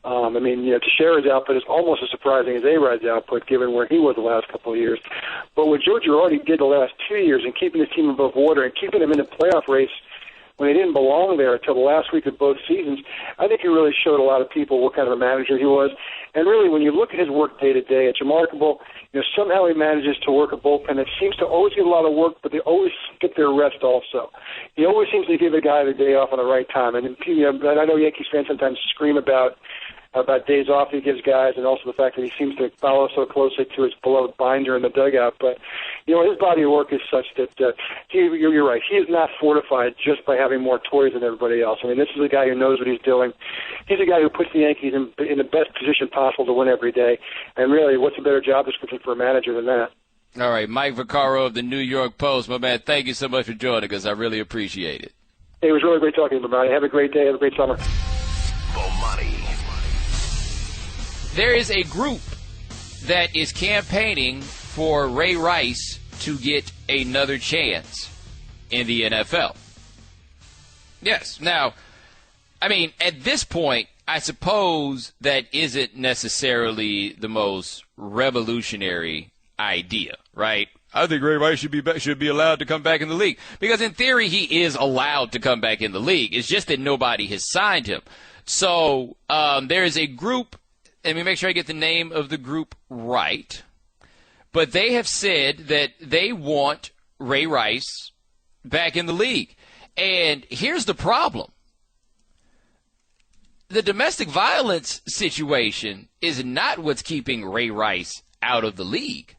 I: Teixeira's output is almost as surprising as A-Rod's output, given where he was the last couple of years. But what Joe Girardi did the last 2 years in keeping his team above water and keeping them in the playoff race when they didn't belong there until the last week of both seasons, I think he really showed a lot of people what kind of a manager he was. And really, when you look at his work day to day, it's remarkable. Somehow he manages to work a bullpen that seems to always get a lot of work, but they always get their rest also. He always seems to give a guy the day off on the right time. And I know Yankees fans sometimes scream about days off he gives guys, and also the fact that he seems to follow so closely to his beloved binder in the dugout. But his body of work is such that you're right. He is not fortified just by having more toys than everybody else. This is a guy who knows what he's doing. He's a guy who puts the Yankees in the best position possible to win every day. And really, what's a better job description for a manager than that?
C: All right, Mike Vaccaro of the New York Post. My man, thank you so much for joining us. I really appreciate it.
I: It was really great talking to you, Bomani. Have a great day. Have a great summer.
A: Bomani.
C: There is a group that is campaigning for Ray Rice to get another chance in the NFL. Yes. Now, at this point, I suppose that isn't necessarily the most revolutionary idea, right? I think Ray Rice should be allowed to come back in the league. Because in theory, he is allowed to come back in the league. It's just that nobody has signed him. So there is a group. Let me make sure I get the name of the group right. But they have said that they want Ray Rice back in the league. And here's the problem. The domestic violence situation is not what's keeping Ray Rice out of the league.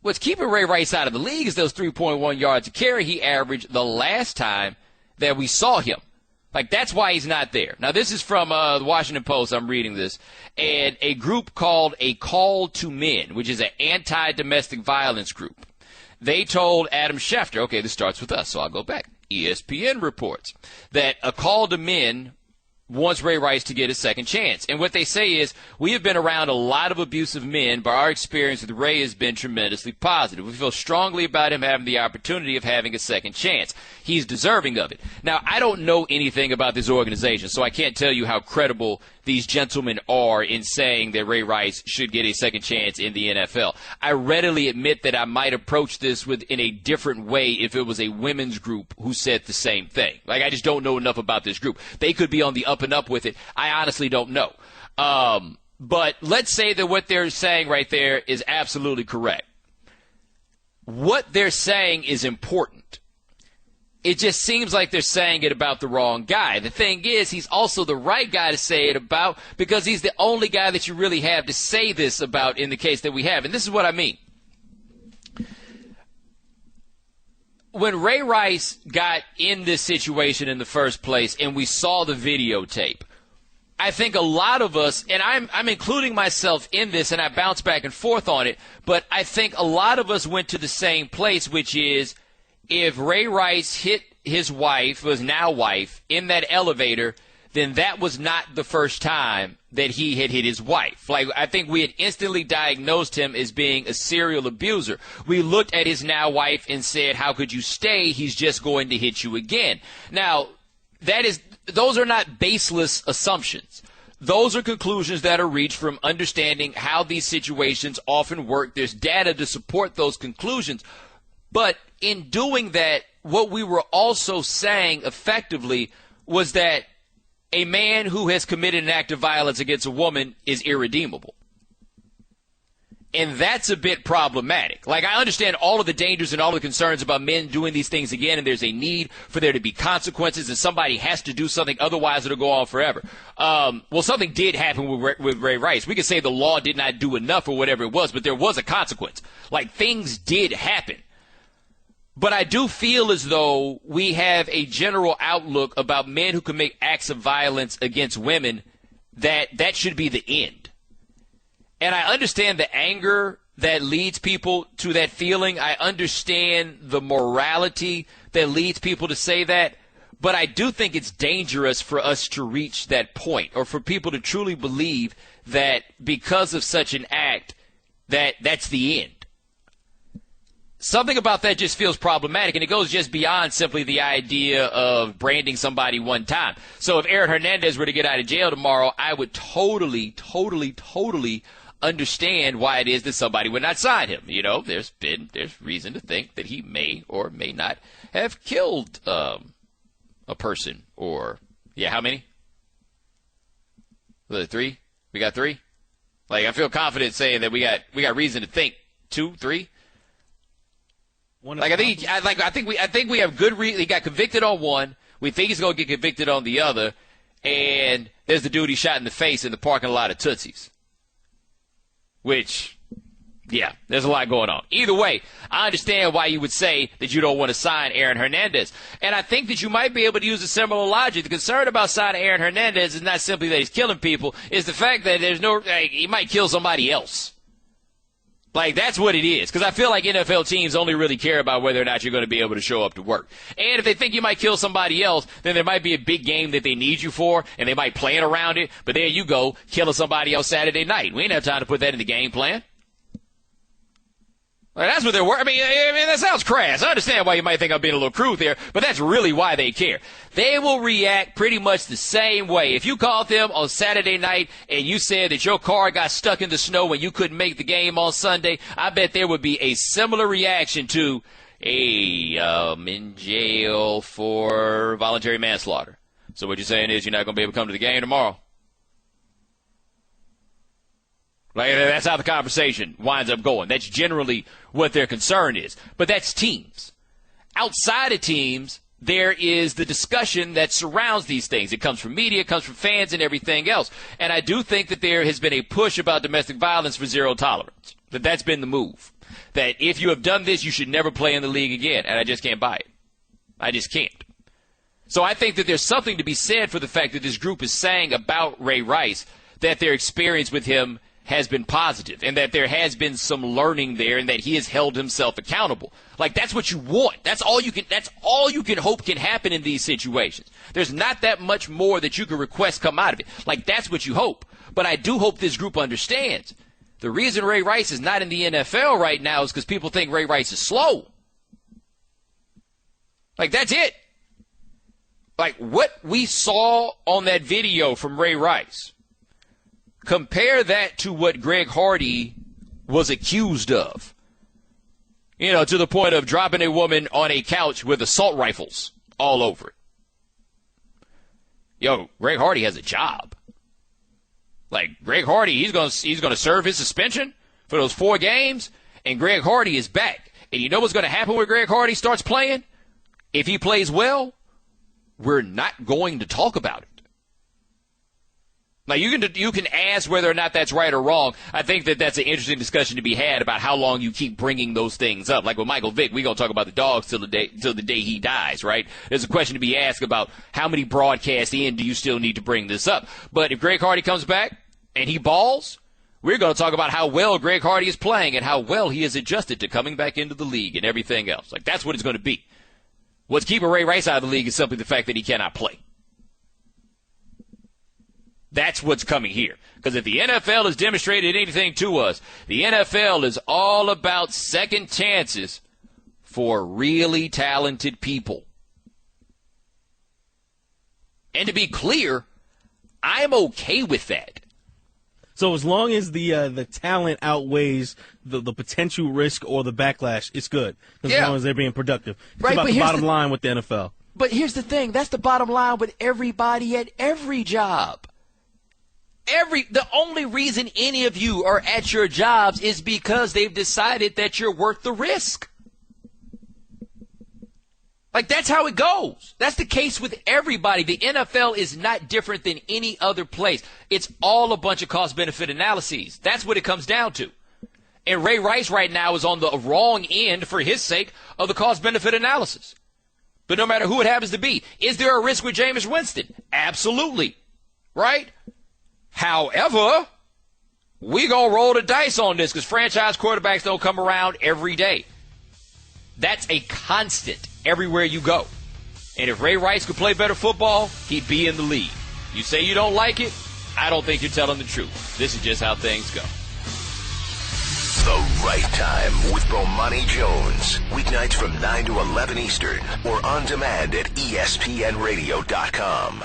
C: What's keeping Ray Rice out of the league is those 3.1 yards a carry he averaged the last time that we saw him. That's why he's not there. Now, this is from the Washington Post. I'm reading this. And a group called A Call to Men, which is an anti-domestic violence group. They told Adam Schefter, okay, this starts with us, so I'll go back. ESPN reports that A Call to Men wants Ray Rice to get a second chance. And what they say is, we have been around a lot of abusive men, but our experience with Ray has been tremendously positive. We feel strongly about him having the opportunity of having a second chance. He's deserving of it. Now, I don't know anything about this organization, so I can't tell you how credible these gentlemen are in saying that Ray Rice should get a second chance in the NFL. I readily admit that I might approach this in a different way if it was a women's group who said the same thing. Like, I just don't know enough about this group. They could be on the up and up with it. I honestly don't know. But let's say that what they're saying right there is absolutely correct. What they're saying is important. It just seems like they're saying it about the wrong guy. The thing is, he's also the right guy to say it about because he's the only guy that you really have to say this about in the case that we have. And this is what I mean. When Ray Rice got in this situation in the first place and we saw the videotape, I think a lot of us, and I'm including myself in this and I bounce back and forth on it, but I think a lot of us went to the same place, which is if Ray Rice hit his wife, was now wife, in that elevator, then that was not the first time that he had hit his wife. Like, I think we had instantly diagnosed him as being a serial abuser. We looked at his now wife and said, how could you stay? He's just going to hit you again. Now, those are not baseless assumptions. Those are conclusions that are reached from understanding how these situations often work. There's data to support those conclusions. But in doing that, what we were also saying effectively was that a man who has committed an act of violence against a woman is irredeemable. And that's a bit problematic. Like, I understand all of the dangers and all the concerns about men doing these things again, and there's a need for there to be consequences, and somebody has to do something, otherwise it'll go on forever. Well, something did happen with Ray Rice. We could say the law did not do enough or whatever it was, but there was a consequence. Like, things did happen. But I do feel as though we have a general outlook about men who commit acts of violence against women that should be the end. And I understand the anger that leads people to that feeling. I understand the morality that leads people to say that. But I do think it's dangerous for us to reach that point, or for people to truly believe that because of such an act, that's the end. Something about that just feels problematic, and it goes just beyond simply the idea of branding somebody one time. So if Aaron Hernandez were to get out of jail tomorrow, I would totally understand why it is that somebody would not sign him. You know, there's reason to think that he may or may not have killed a person. Or, yeah, how many? Was it 3? We got 3? Like, I feel confident saying that we got reason to think 2, 3. I think we have good reason. He got convicted on one. We think he's going to get convicted on the other. And there's the dude he shot in the face in the parking lot of Tootsie's. Which, yeah, there's a lot going on. Either way, I understand why you would say that you don't want to sign Aaron Hernandez. And I think that you might be able to use a similar logic. The concern about signing Aaron Hernandez is not simply that he's killing people. It's the fact that he might kill somebody else. Like, that's what it is. Because I feel like NFL teams only really care about whether or not you're going to be able to show up to work. And if they think you might kill somebody else, then there might be a big game that they need you for, and they might plan around it. But there you go, killing somebody else Saturday night. We ain't have time to put that in the game plan. Like, that's what they're working. I mean, that sounds crass. I understand why you might think I'm being a little crude there, but that's really why they care. They will react pretty much the same way. If you called them on Saturday night and you said that your car got stuck in the snow and you couldn't make the game on Sunday, I bet there would be a similar reaction to, hey, I'm in jail for voluntary manslaughter. So what you're saying is you're not going to be able to come to the game tomorrow. Like, that's how the conversation winds up going. That's generally what their concern is. But that's teams. Outside of teams, there is the discussion that surrounds these things. It comes from media, it comes from fans, and everything else. And I do think that there has been a push about domestic violence for zero tolerance. That's been the move. That if you have done this, you should never play in the league again. And I just can't buy it. I just can't. So I think that there's something to be said for the fact that this group is saying about Ray Rice that their experience with him has been positive and that there has been some learning there and that he has held himself accountable. Like, that's what you want. That's all you can hope can happen in these situations. There's not that much more that you can request come out of it. Like, that's what you hope. But I do hope this group understands. The reason Ray Rice is not in the NFL right now is because people think Ray Rice is slow. Like, that's it. Like, what we saw on that video from Ray Rice, compare that to what Greg Hardy was accused of. You know, to the point of dropping a woman on a couch with assault rifles all over it. Yo, Greg Hardy has a job. Like, Greg Hardy, he's gonna serve his suspension for those 4 games, and Greg Hardy is back. And you know what's going to happen when Greg Hardy starts playing? If he plays well, we're not going to talk about it. Now, you can ask whether or not that's right or wrong. I think that that's an interesting discussion to be had about how long you keep bringing those things up. Like with Michael Vick, we're going to talk about the dogs till the day he dies, right? There's a question to be asked about how many broadcasts in do you still need to bring this up. But if Greg Hardy comes back and he balls, we're going to talk about how well Greg Hardy is playing and how well he has adjusted to coming back into the league and everything else. Like, that's what it's going to be. What's keeping Ray Rice out of the league is simply the fact that he cannot play. That's what's coming here. Because if the NFL has demonstrated anything to us, the NFL is all about second chances for really talented people. And to be clear, I'm okay with that.
D: So as long as the talent outweighs the potential risk or the backlash, it's good. As long as they're being productive. It's
C: right,
D: about the bottom line with the NFL.
C: But here's the thing. That's the bottom line with everybody at every job. The only reason any of you are at your jobs is because they've decided that you're worth the risk. Like, that's how it goes. That's the case with everybody. The NFL is not different than any other place. It's all a bunch of cost-benefit analyses. That's what it comes down to. And Ray Rice right now is on the wrong end, for his sake, of the cost-benefit analysis. But no matter who it happens to be, is there a risk with Jameis Winston? Absolutely. Right? However, we gonna roll the dice on this because franchise quarterbacks don't come around every day. That's a constant everywhere you go. And if Ray Rice could play better football, he'd be in the league. You say you don't like it, I don't think you're telling the truth. This is just how things go.
A: The Right Time with Bomani Jones. Weeknights from 9 to 11 Eastern or on demand at ESPNradio.com.